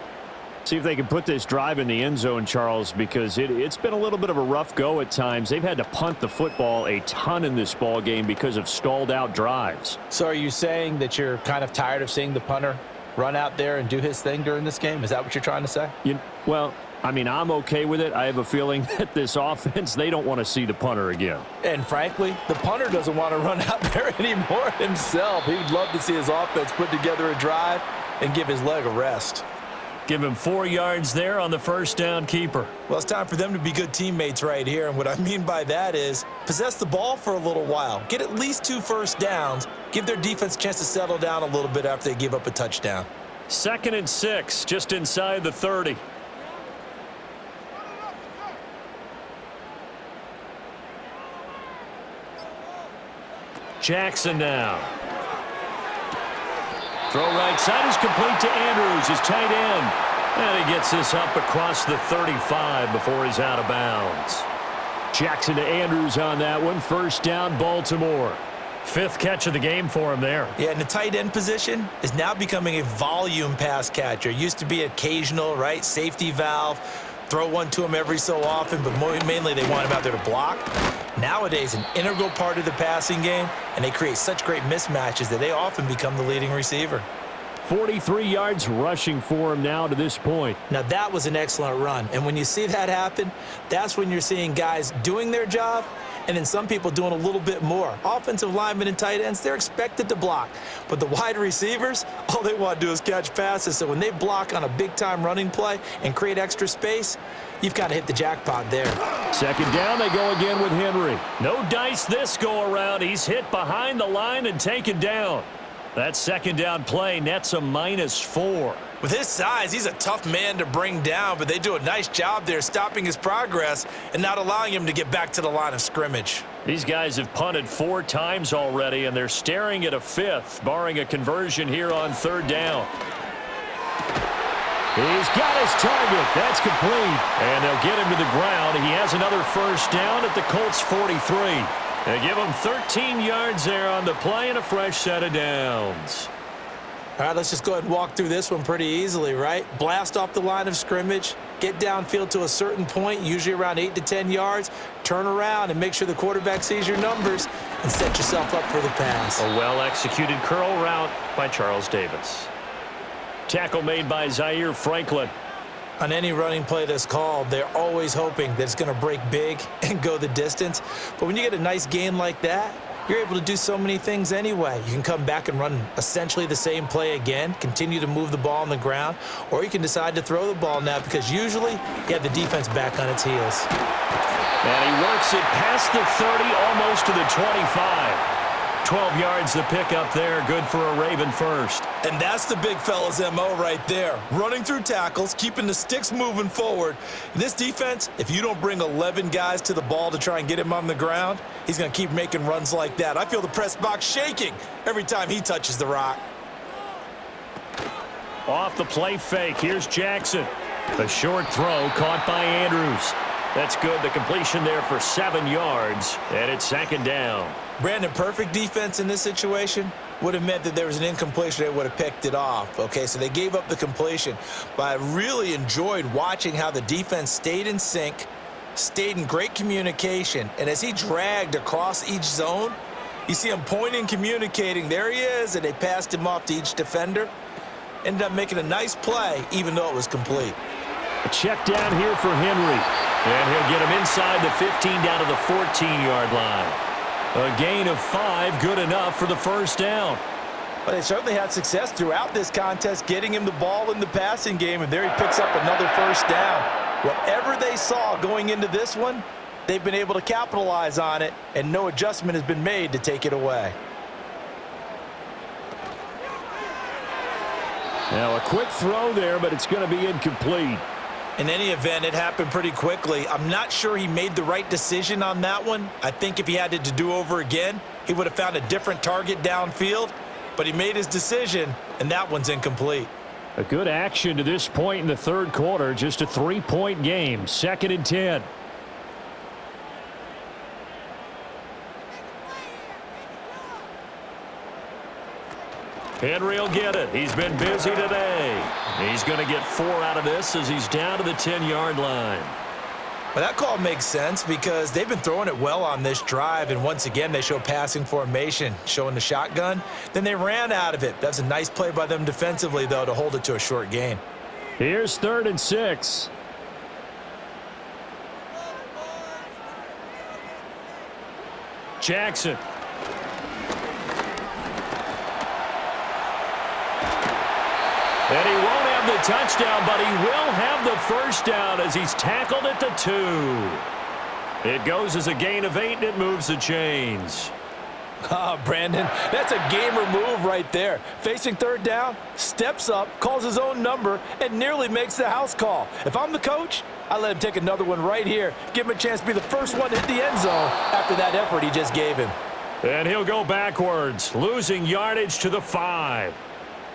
See if they can put this drive in the end zone, Charles, because it's been a little bit of a rough go at times. They've had to punt the football a ton in this ball game because of stalled-out drives. So are you saying that you're kind of tired of seeing the punter run out there and do his thing during this game? Is that what you're trying to say? Well, I mean, I'm okay with it. I have a feeling that this offense, they don't want to see the punter again. And frankly, the punter doesn't want to run out there anymore himself. He would love to see his offense put together a drive and give his leg a rest. Give him 4 yards there on the first down keeper. Well, it's time for them to be good teammates right here. And what I mean by that is possess the ball for a little while. Get at least 2 first downs. Give their defense a chance to settle down a little bit after they give up a touchdown. 2nd and 6, just inside the 30. Jackson now. Throw right side is complete to Andrews, his tight end. And he gets this up across the 35 before he's out of bounds. Jackson to Andrews on that one. First down, Baltimore. 5th catch of the game for him there. Yeah, and the tight end position is now becoming a volume pass catcher. Used to be occasional, right? Safety valve. Throw one to him every so often, but mainly they want him out there to block. Nowadays, an integral part of the passing game, and they create such great mismatches that they often become the leading receiver. 43 yards rushing for him now to this point. Now, that was an excellent run, and when you see that happen, that's when you're seeing guys doing their job and then some people doing a little bit more. Offensive linemen and tight ends, they're expected to block. But the wide receivers, all they want to do is catch passes. So when they block on a big-time running play and create extra space, you've got to hit the jackpot there. 2nd down, they go again with Henry. No dice this go-around. He's hit behind the line and taken down. That 2nd down play nets a -4. With his size, he's a tough man to bring down, but they do a nice job there stopping his progress and not allowing him to get back to the line of scrimmage. These guys have punted 4 times already, and they're staring at a 5th, barring a conversion here on 3rd down. He's got his target. That's complete. And they'll get him to the ground. He has another first down at the Colts 43. They give him 13 yards there on the play and a fresh set of downs. All right, let's just go ahead and walk through this one pretty easily, right? Blast off the line of scrimmage, get downfield to a certain point, usually around 8 to 10 yards, turn around and make sure the quarterback sees your numbers and set yourself up for the pass. A well-executed curl route by Charles Davis. Tackle made by Zaire Franklin. On any running play that's called, they're always hoping that it's going to break big and go the distance. But when you get a nice gain like that, you're able to do so many things anyway. You can come back and run essentially the same play again, continue to move the ball on the ground, or you can decide to throw the ball now because usually you have the defense back on its heels. And he works it past the 30, almost to the 25. 12 yards the pickup there, good for a Raven first. And that's the big fella's MO right there. Running through tackles, keeping the sticks moving forward. This defense, if you don't bring 11 guys to the ball to try and get him on the ground, he's going to keep making runs like that. I feel the press box shaking every time he touches the rock. Off the play fake, here's Jackson. The short throw caught by Andrews. That's good, the completion there for 7 yards, and it's 2nd down. Brandon, perfect defense in this situation would have meant that there was an incompletion. They would have picked it off. Okay, so they gave up the completion. But I really enjoyed watching how the defense stayed in sync, stayed in great communication. And as he dragged across each zone, you see him pointing, communicating. There he is, and they passed him off to each defender. Ended up making a nice play, even though it was complete. A check down here for Henry. And he'll get him inside the 15 down to the 14-yard line. A gain of 5, good enough for the first down. But they certainly had success throughout this contest, getting him the ball in the passing game, and there he picks up another first down. Whatever they saw going into this one, they've been able to capitalize on it, and no adjustment has been made to take it away. Now a quick throw there, but it's going to be incomplete. In any event, it happened pretty quickly. I'm not sure he made the right decision on that one. I think if he had it to do over again, he would have found a different target downfield. But he made his decision, and that one's incomplete. A good action to this point in the 3rd quarter. Just a 3-point game. 2nd and 10. Henry will get it. He's been busy today. He's going to get 4 out of this as he's down to the 10-yard line. Well, that call makes sense because they've been throwing it well on this drive, and once again, they show passing formation, showing the shotgun. Then they ran out of it. That's a nice play by them defensively, though, to hold it to a short gain. Here's 3rd and 6. Jackson. And he won't have the touchdown, but he will have the first down as he's tackled at the 2. It goes as a gain of 8, and it moves the chains. Brandon, that's a gamer move right there. Facing 3rd down, steps up, calls his own number, and nearly makes the house call. If I'm the coach, I let him take another one right here. Give him a chance to be the first one to hit the end zone after that effort he just gave him. And he'll go backwards, losing yardage to the 5.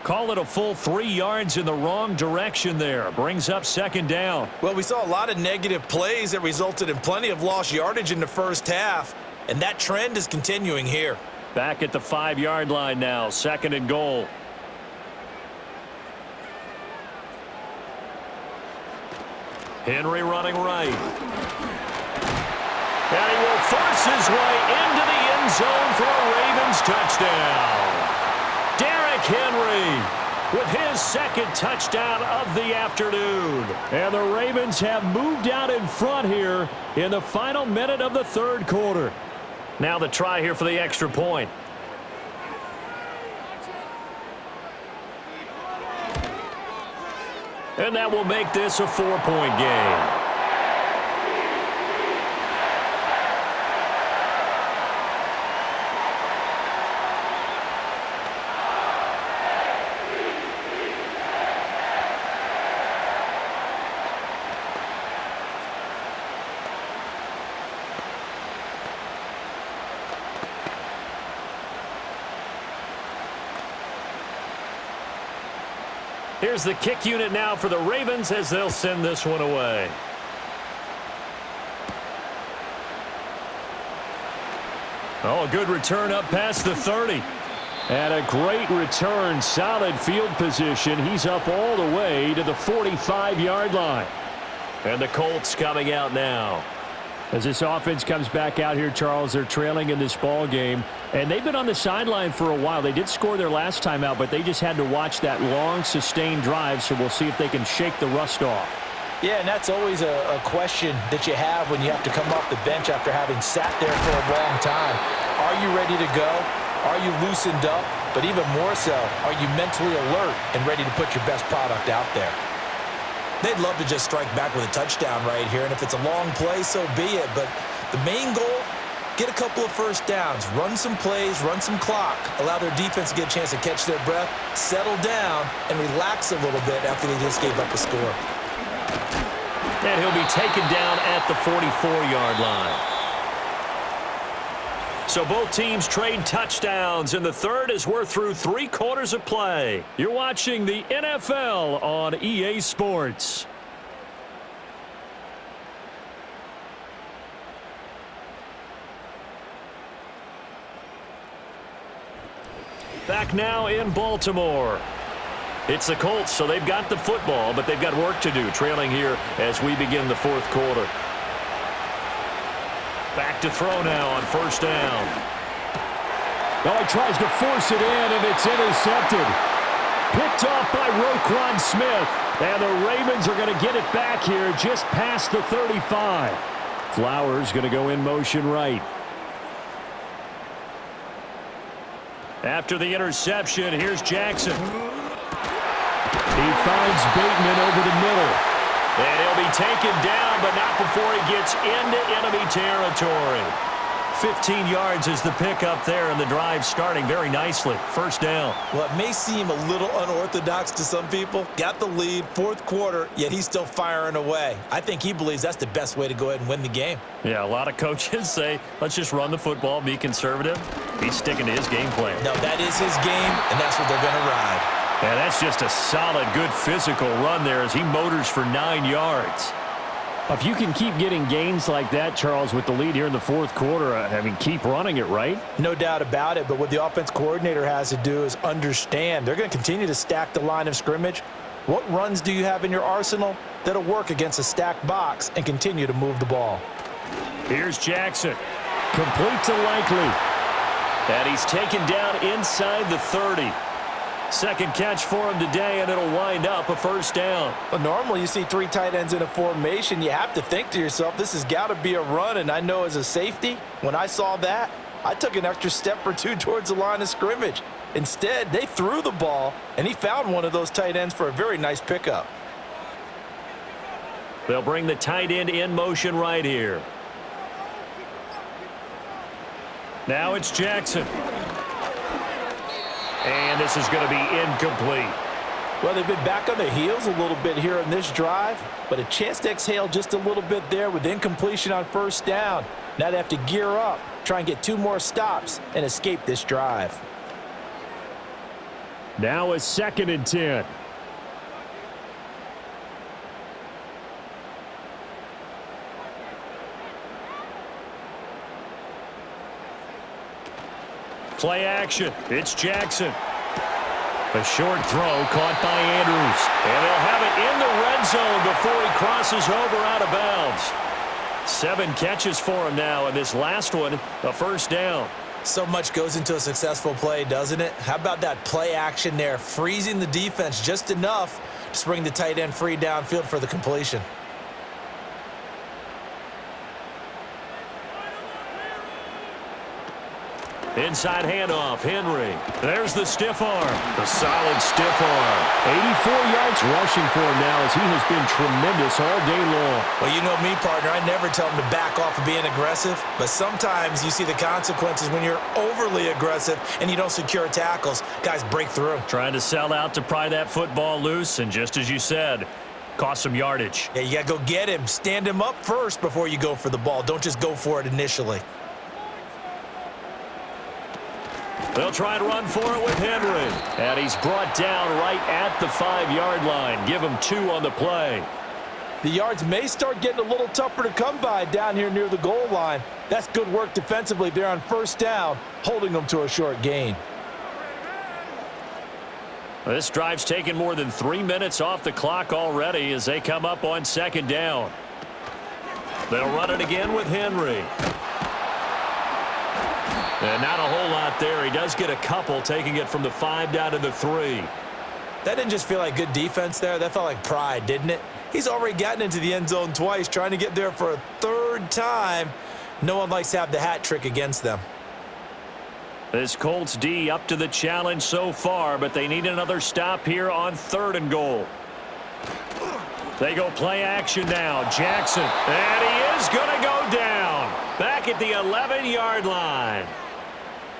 Call it a full 3 yards in the wrong direction there. Brings up 2nd down. Well, we saw a lot of negative plays that resulted in plenty of lost yardage in the first half, and that trend is continuing here. Back at the 5-yard line now, 2nd and goal. Henry running right. And he will force his way into the end zone for a Ravens touchdown. Derrick Henry with his 2nd touchdown of the afternoon. And the Ravens have moved out in front here in the final minute of the 3rd quarter. Now the try here for the extra point. And that will make this a 4-point game. Here's the kick unit now for the Ravens as they'll send this one away. Oh, a good return up past the 30. And a great return, solid field position. He's up all the way to the 45-yard line. And the Colts coming out now. As this offense comes back out here, Charles, they're trailing in this ball game. And they've been on the sideline for a while. They did score their last time out, but they just had to watch that long, sustained drive, so we'll see if they can shake the rust off. Yeah, and that's always a question that you have when you have to come off the bench after having sat there for a long time. Are you ready to go? Are you loosened up? But even more so, are you mentally alert and ready to put your best product out there? They'd love to just strike back with a touchdown right here, and if it's a long play, so be it. But the main goal, get a couple of first downs, run some plays, run some clock, allow their defense to get a chance to catch their breath, settle down, and relax a little bit after they just gave up a score. And he'll be taken down at the 44-yard line. So both teams trade touchdowns in the 3rd as we're through 3 quarters of play. You're watching the NFL on EA Sports. Back now in Baltimore. It's the Colts, so they've got the football, but they've got work to do, trailing here as we begin the 4th quarter. Back to throw now on 1st down. Well, he tries to force it in, and it's intercepted. Picked off by Roquan Smith. And the Ravens are going to get it back here just past the 35. Flowers going to go in motion right. After the interception, here's Jackson. He finds Bateman over the middle. And he'll be taken down, but not before he gets into enemy territory. 15 yards is the pickup there, and the drive starting very nicely. 1st down. Well, it may seem a little unorthodox to some people. Got the lead, 4th quarter, yet he's still firing away. I think he believes that's the best way to go ahead and win the game. Yeah, a lot of coaches say, let's just run the football, be conservative. He's sticking to his game plan. No, that is his game, and that's what they're going to ride. And that's just a solid, good physical run there as he motors for 9 yards. If you can keep getting gains like that, Charles, with the lead here in the fourth quarter, I mean, keep running it, right? No doubt about it, but what the offense coordinator has to do is understand they're going to continue to stack the line of scrimmage. What runs do you have in your arsenal that'll work against a stacked box and continue to move the ball? Here's Jackson. Complete to Likely. And he's taken down inside the 30. Second catch for him today, and it'll wind up a first down. Well, normally you see three tight ends in a formation. You have to think to yourself, this has got to be a run. And I know as a safety, when I saw that, I took an extra step or two towards the line of scrimmage. Instead, they threw the ball, and he found one of those tight ends for a very nice pickup. They'll bring the tight end in motion right here. Now it's Jackson. And this is going to be incomplete. Well, they've been back on their heels a little bit here on this drive, but a chance to exhale just a little bit there with incompletion on first down. Now they have to gear up, try and get 2 more stops, and escape this drive. Now a 2nd and 10. Play action. It's Jackson. A short throw caught by Andrews. And they'll have it in the red zone before he crosses over out of bounds. 7 catches for him now, and this last one, a first down. So much goes into a successful play, doesn't it? How about that play action there, freezing the defense just enough to bring the tight end free downfield for the completion. Inside handoff, Henry. There's the stiff arm. The solid stiff arm. 84 yards rushing for him now as he has been tremendous all day long. Well, you know me, partner. I never tell him to back off of being aggressive, but sometimes you see the consequences when you're overly aggressive and you don't secure tackles. Guys break through. Trying to sell out to pry that football loose, and just as you said, cost some yardage. Yeah, you got to go get him. Stand him up first before you go for the ball. Don't just go for it initially. They'll try and run for it with Henry. And he's brought down right at the 5-yard line. Give him 2 on the play. The yards may start getting a little tougher to come by down here near the goal line. That's good work defensively there on first down, holding them to a short gain. This drive's taken more than 3 minutes off the clock already as they come up on 2nd down. They'll run it again with Henry. And not a whole lot there. He does get a couple, taking it from the 5 down to the 3. That didn't just feel like good defense there. That felt like pride, didn't it? He's already gotten into the end zone twice, trying to get there for a 3rd time. No one likes to have the hat trick against them. This Colts D up to the challenge so far, but they need another stop here on 3rd and goal. They go play action now. Jackson. And he is going to go down. Back at the 11-yard line.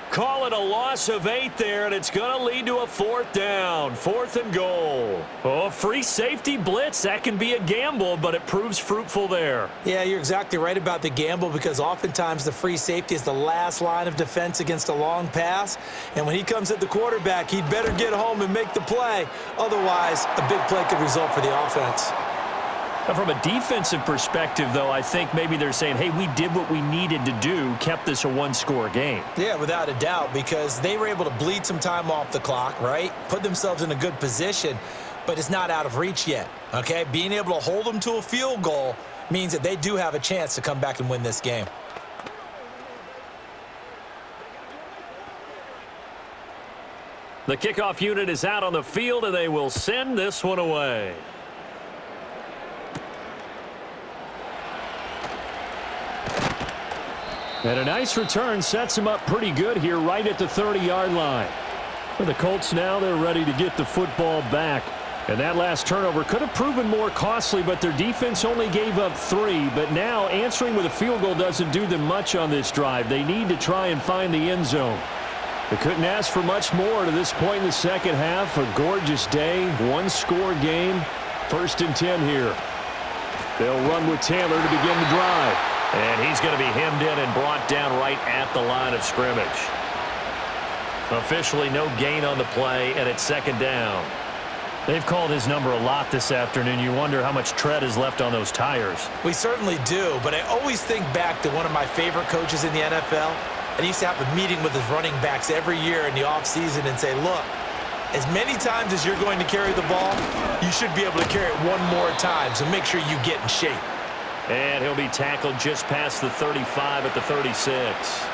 Call it a loss of 8 there, and it's going to lead to a 4th down. 4th and goal. Oh, free safety blitz. That can be a gamble, but it proves fruitful there. Yeah, you're exactly right about the gamble because oftentimes the free safety is the last line of defense against a long pass. And when he comes at the quarterback, he'd better get home and make the play. Otherwise, a big play could result for the offense. From a defensive perspective, though, I think maybe they're saying, hey, we did what we needed to do, kept this a 1-score game. Yeah, without a doubt, because they were able to bleed some time off the clock, right? Put themselves in a good position, but it's not out of reach yet, okay? Being able to hold them to a field goal means that they do have a chance to come back and win this game. The kickoff unit is out on the field, and they will send this one away. And a nice return sets him up pretty good here right at the 30-yard line. For the Colts now, they're ready to get the football back. And that last turnover could have proven more costly, but their defense only gave up 3. But now answering with a field goal doesn't do them much on this drive. They need to try and find the end zone. They couldn't ask for much more to this point in the second half. A gorgeous day, 1-score game. 1st and 10 here. They'll run with Taylor to begin the drive. And he's going to be hemmed in and brought down right at the line of scrimmage. Officially no gain on the play, and it's 2nd down. They've called his number a lot this afternoon. You wonder how much tread is left on those tires. We certainly do, but I always think back to one of my favorite coaches in the NFL. And he used to have a meeting with his running backs every year in the offseason and say, look, as many times as you're going to carry the ball, you should be able to carry it one more time, so make sure you get in shape. And he'll be tackled just past the 35 at the 36.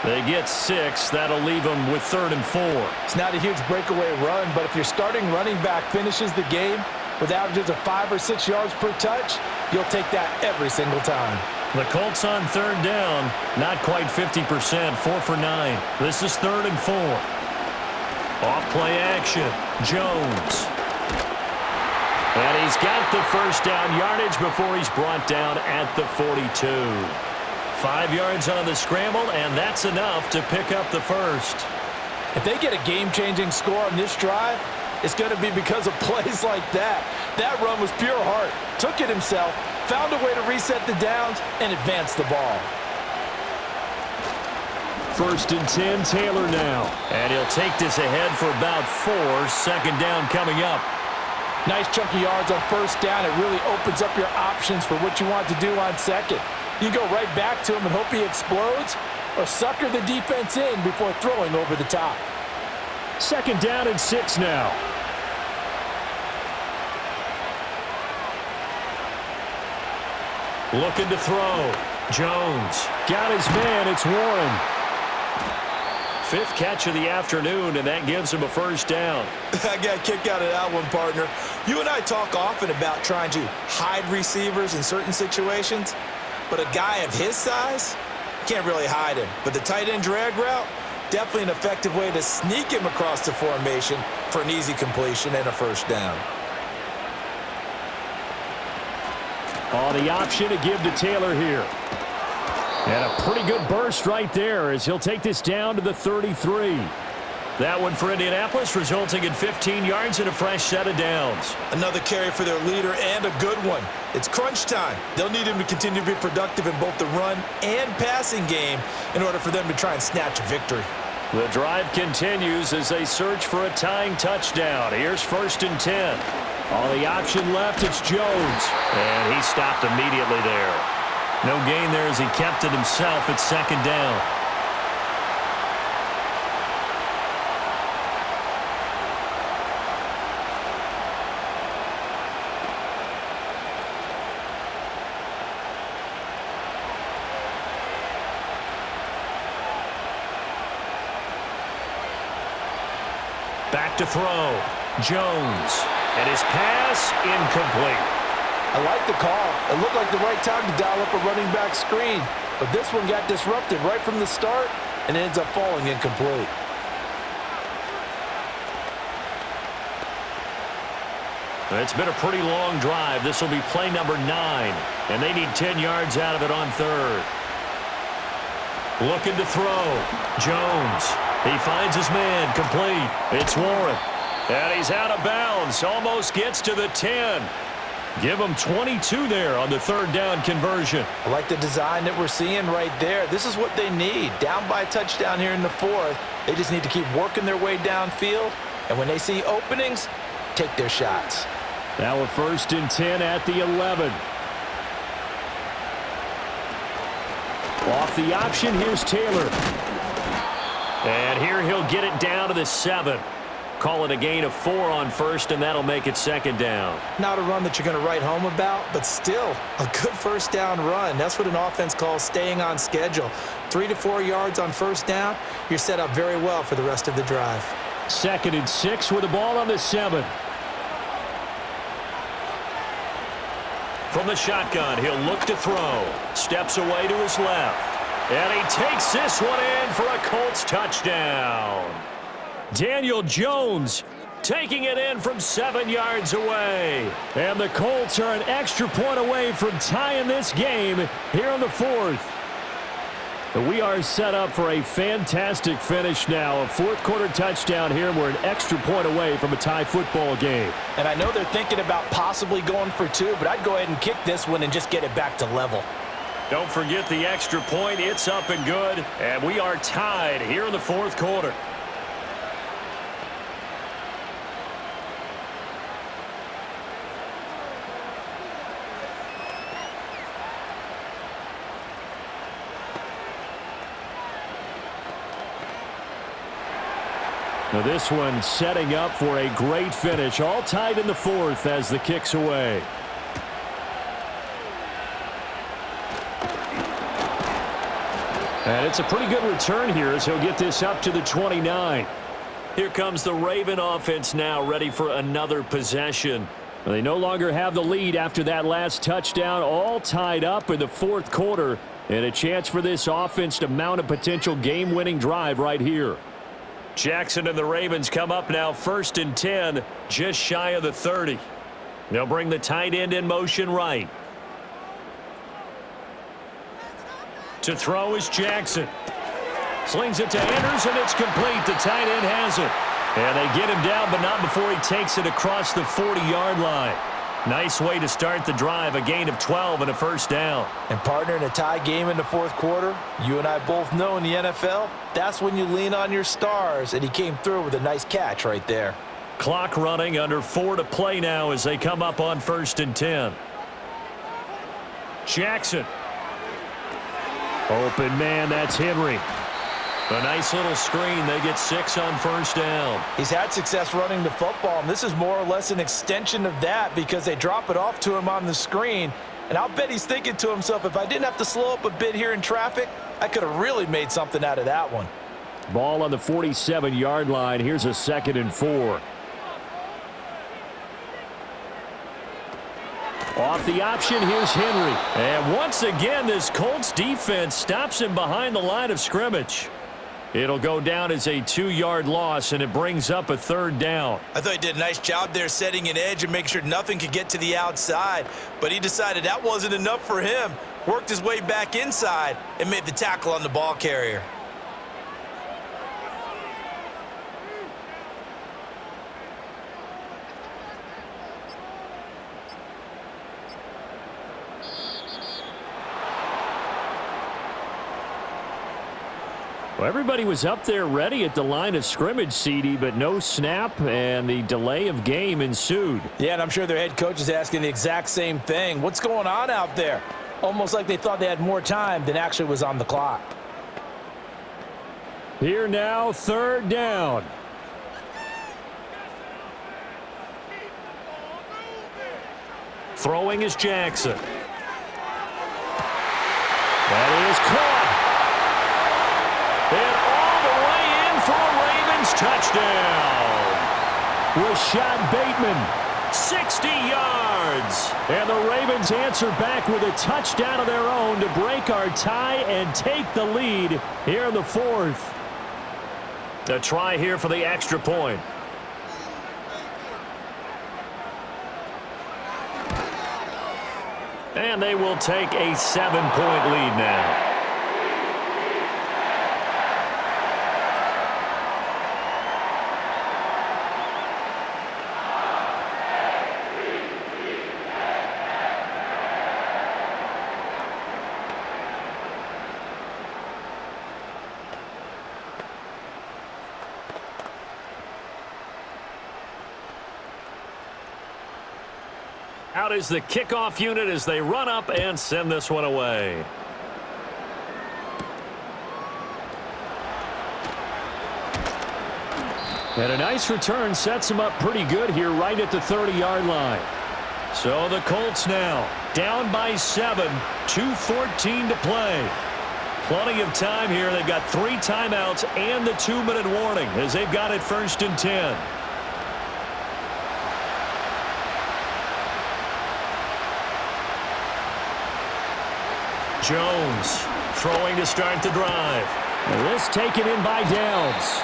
They get 6. That'll leave them with 3rd and 4. It's not a huge breakaway run, but if your starting running back finishes the game with averages of 5 or 6 yards per touch, you'll take that every single time. The Colts on 3rd down, not quite 50%, 4 for 9. This is 3rd and 4. Off play action, Jones. And he's got the first down yardage before he's brought down at the 42. 5 yards on the scramble, and that's enough to pick up the first. If they get a game-changing score on this drive, it's going to be because of plays like that. That run was pure heart. Took it himself, found a way to reset the downs, and advance the ball. 1st and 10, Taylor now. And he'll take this ahead for about 4. 2nd down coming up. Nice chunky yards on 1st down. It really opens up your options for what you want to do on 2nd. You go right back to him and hope he explodes, or sucker the defense in before throwing over the top. 2nd down and 6 now. Looking to throw. Jones. Got his man. It's Warren. 5th catch of the afternoon, and that gives him a 1st down. I got a kick out of that one, partner. You and I talk often about trying to hide receivers in certain situations, but a guy of his size, can't really hide him. But the tight end drag route, definitely an effective way to sneak him across the formation for an easy completion and a 1st down. Oh, the option to give to Taylor here. And a pretty good burst right there as he'll take this down to the 33. That one for Indianapolis, resulting in 15 yards and a fresh set of downs. Another carry for their leader, and a good one. It's crunch time. They'll need him to continue to be productive in both the run and passing game in order for them to try and snatch a victory. The drive continues as they search for a tying touchdown. Here's 1st and 10. On the option left, it's Jones. And he stopped immediately there. No gain there as he kept it himself at 2nd down. Back to throw. Jones. And his pass incomplete. I like the call. It looked like the right time to dial up a running back screen, but this one got disrupted right from the start and ends up falling incomplete. It's been a pretty long drive. This will be play number 9, and they need 10 yards out of it on 3rd. Looking to throw. Jones. He finds his man. Complete. It's Warren. And he's out of bounds. Almost gets to the 10. Give them 22 there on the 3rd down conversion. I like the design that we're seeing right there. This is what they need. Down by a touchdown here in the 4th. They just need to keep working their way downfield. And when they see openings, take their shots. Now a 1st and 10 at the 11. Off the option, here's Taylor. And here he'll get it down to the 7. Call it a gain of 4 on 1st, and that'll make it 2nd down. Not a run that you're going to write home about, but still a good 1st down run. That's what an offense calls staying on schedule. 3 to 4 yards on 1st down, you're set up very well for the rest of the drive. 2nd and 6 with the ball on the 7. From the shotgun, he'll look to throw. Steps away to his left. And he takes this one in for a Colts touchdown. Daniel Jones taking it in from 7 yards away. And the Colts are an extra point away from tying this game here in the 4th. But we are set up for a fantastic finish now. A 4th quarter touchdown here. We're an extra point away from a tie football game. And I know they're thinking about possibly going for 2, but I'd go ahead and kick this one and just get it back to level. Don't forget the extra point. It's up and good. And we are tied here in the 4th quarter. Now this one setting up for a great finish. All tied in the fourth as the kick's away. And it's a pretty good return here as he'll get this up to the 29. Here comes the Raven offense now, ready for another possession. They no longer have the lead after that last touchdown, all tied up in the fourth quarter, and a chance for this offense to mount a potential game-winning drive right here. Jackson and the Ravens come up now 1st and 10, just shy of the 30. They'll bring the tight end in motion right. To throw is Jackson. Slings it to Anders, and it's complete. The tight end has it. And they get him down, but not before he takes it across the 40-yard line. Nice way to start the drive, a gain of 12 and a first down. And partner, in a tie game in the fourth quarter, you and I both know in the NFL, that's when you lean on your stars, and he came through with a nice catch right there. Clock running, under 4 to play now as they come up on 1st and 10. Jackson. Open man, that's Henry. A nice little screen. They get 6 on first down. He's had success running the football, and this is more or less an extension of that because they drop it off to him on the screen. And I'll bet he's thinking to himself, if I didn't have to slow up a bit here in traffic, I could have really made something out of that one. Ball on the 47-yard line. Here's a 2nd and 4. Off the option, here's Henry. And once again, this Colts defense stops him behind the line of scrimmage. It'll go down as a 2-yard loss, and it brings up a 3rd down. I thought he did a nice job there setting an edge and making sure nothing could get to the outside, but he decided that wasn't enough for him. Worked his way back inside and made the tackle on the ball carrier. Well, everybody was up there ready at the line of scrimmage, CD, but no snap, and the delay of game ensued. Yeah, and I'm sure their head coach is asking the exact same thing. What's going on out there? Almost like they thought they had more time than actually was on the clock. Here now, 3rd down. Throwing is Jackson. That is caught. And all the way in for a Ravens touchdown. Rashad Bateman, 60 yards. And the Ravens answer back with a touchdown of their own to break our tie and take the lead here in the fourth. A try here for the extra point. And they will take a 7-point lead now. Out is the kickoff unit as they run up and send this one away. And a nice return sets him up pretty good here right at the 30-yard line. So the Colts now down by 7, 2:14 to play. Plenty of time here. They've got 3 timeouts and the 2-minute warning as they've got it 1st and 10. Jones throwing to start the drive. And this taken in by Downs.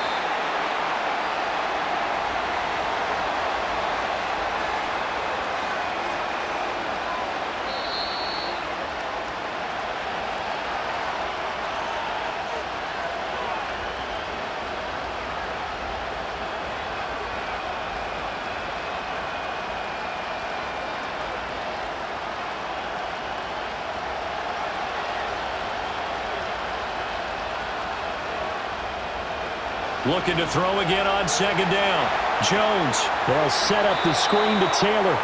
Looking to throw again on 2nd down. Jones. They'll set up the screen to Taylor.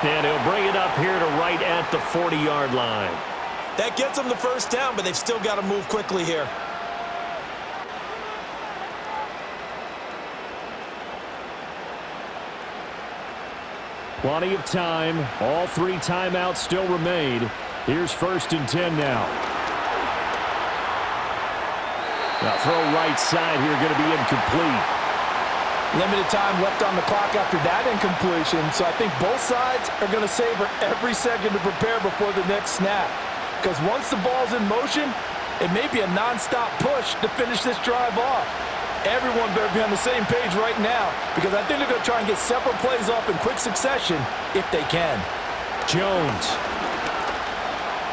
And he'll bring it up here to right at the 40-yard line. That gets them the first down, but they've still got to move quickly here. Plenty of time. All 3 timeouts still remain. Here's 1st and 10 now. Now throw right side here, going to be incomplete. Limited time left on the clock after that incompletion, so I think both sides are going to savor every second to prepare before the next snap. Because once the ball's in motion, it may be a non-stop push to finish this drive off. Everyone better be on the same page right now, because I think they're going to try and get several plays off in quick succession if they can. Jones.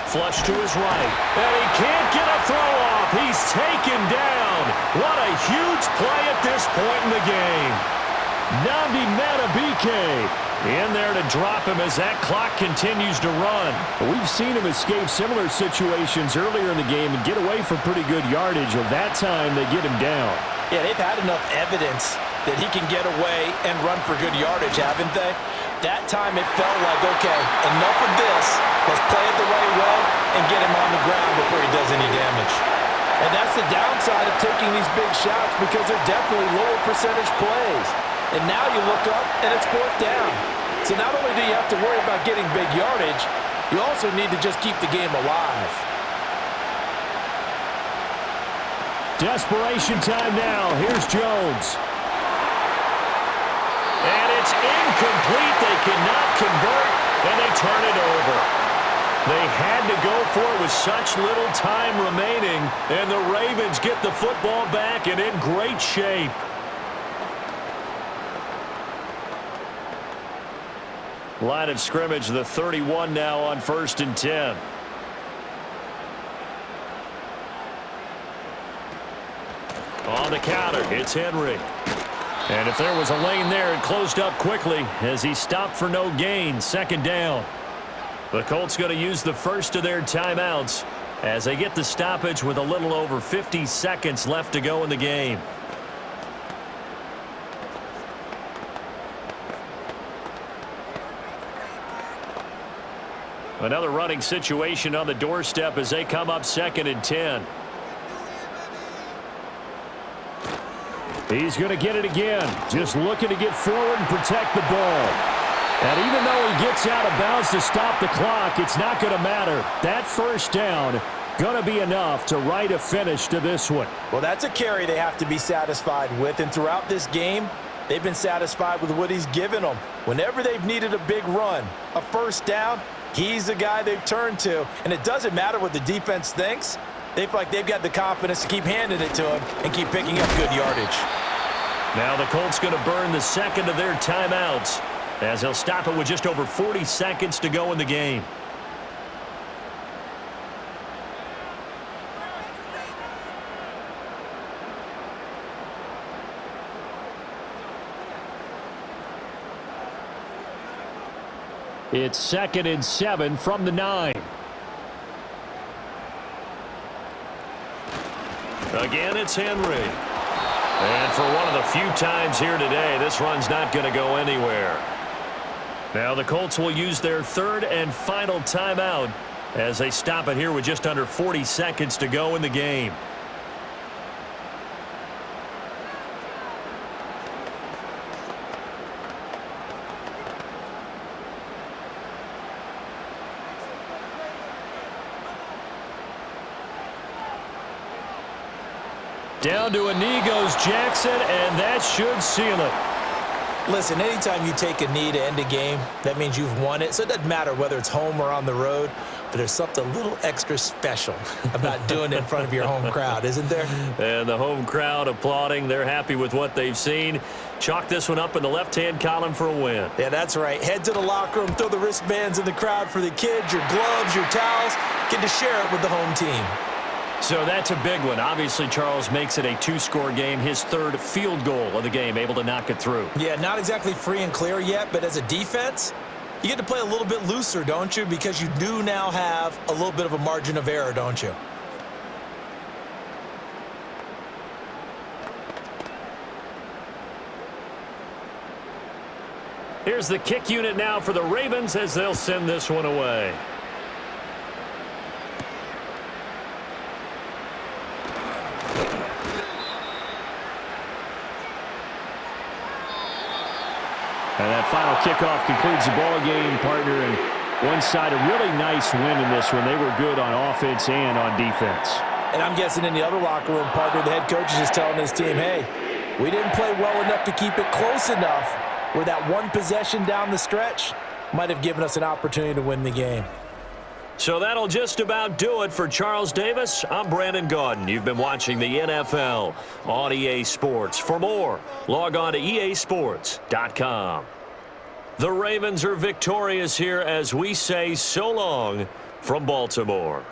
Flush to his right. And he can't get a throw off. He's taken down. What a huge play at this point in the game. Nnamdi Madubuike in there to drop him as that clock continues to run. We've seen him escape similar situations earlier in the game and get away for pretty good yardage, and that time they get him down. Yeah, they've had enough evidence that he can get away and run for good yardage, haven't they? That time it felt like, okay, enough of this. Let's play it the right way and get him on the ground before he does any damage. And that's the downside of taking these big shots, because they're definitely lower percentage plays. And now you look up and it's 4th down. So not only do you have to worry about getting big yardage, you also need to just keep the game alive. Desperation time now. Here's Jones. And it's incomplete. They cannot convert, and they turn it over. They had to go for it with such little time remaining, and the Ravens get the football back and in great shape. Line of scrimmage, the 31 now on 1st and 10. On the counter, it's Henry. And if there was a lane there, it closed up quickly as he stopped for no gain. 2nd down. The Colts going to use the first of their timeouts as they get the stoppage with a little over 50 seconds left to go in the game. Another running situation on the doorstep as they come up 2nd and 10. He's going to get it again. Just looking to get forward and protect the ball. And even though he gets out of bounds to stop the clock, it's not going to matter. That 1st down going to be enough to write a finish to this one. Well, that's a carry they have to be satisfied with. And throughout this game, they've been satisfied with what he's given them. Whenever they've needed a big run, a 1st down, he's the guy they've turned to. And it doesn't matter what the defense thinks. They feel like they've got the confidence to keep handing it to him and keep picking up good yardage. Now the Colts going to burn the 2nd of their timeouts as they'll stop it with just over 40 seconds to go in the game. It's 2nd and 7 from the 9. Again, it's Henry. And for one of the few times here today, this run's not going to go anywhere. Now the Colts will use their 3rd and final timeout as they stop it here with just under 40 seconds to go in the game. Down to a knee goes Jackson, and that should seal it. Listen, anytime you take a knee to end a game, that means you've won it. So it doesn't matter whether it's home or on the road, but there's something a little extra special about doing it in front of your home crowd, isn't there? And the home crowd applauding. They're happy with what they've seen. Chalk this one up in the left-hand column for a win. Yeah, that's right. Head to the locker room, throw the wristbands in the crowd for the kids, your gloves, your towels. Get to share it with the home team. So that's a big one. Obviously, Charles makes it a 2-score game, his 3rd field goal of the game, able to knock it through. Yeah, not exactly free and clear yet, but as a defense, you get to play a little bit looser, don't you? Because you do now have a little bit of a margin of error, don't you? Here's the kick unit now for the Ravens as they'll send this one away. And that final kickoff concludes the ball game, partner. And one side, a really nice win in this one. They were good on offense and on defense. And I'm guessing in the other locker room, partner, the head coach is just telling his team, hey, we didn't play well enough to keep it close enough where that one possession down the stretch might have given us an opportunity to win the game. So that'll just about do it for Charles Davis. I'm Brandon Gaudin. You've been watching the NFL on EA Sports. For more, log on to easports.com. The Ravens are victorious here as we say so long from Baltimore.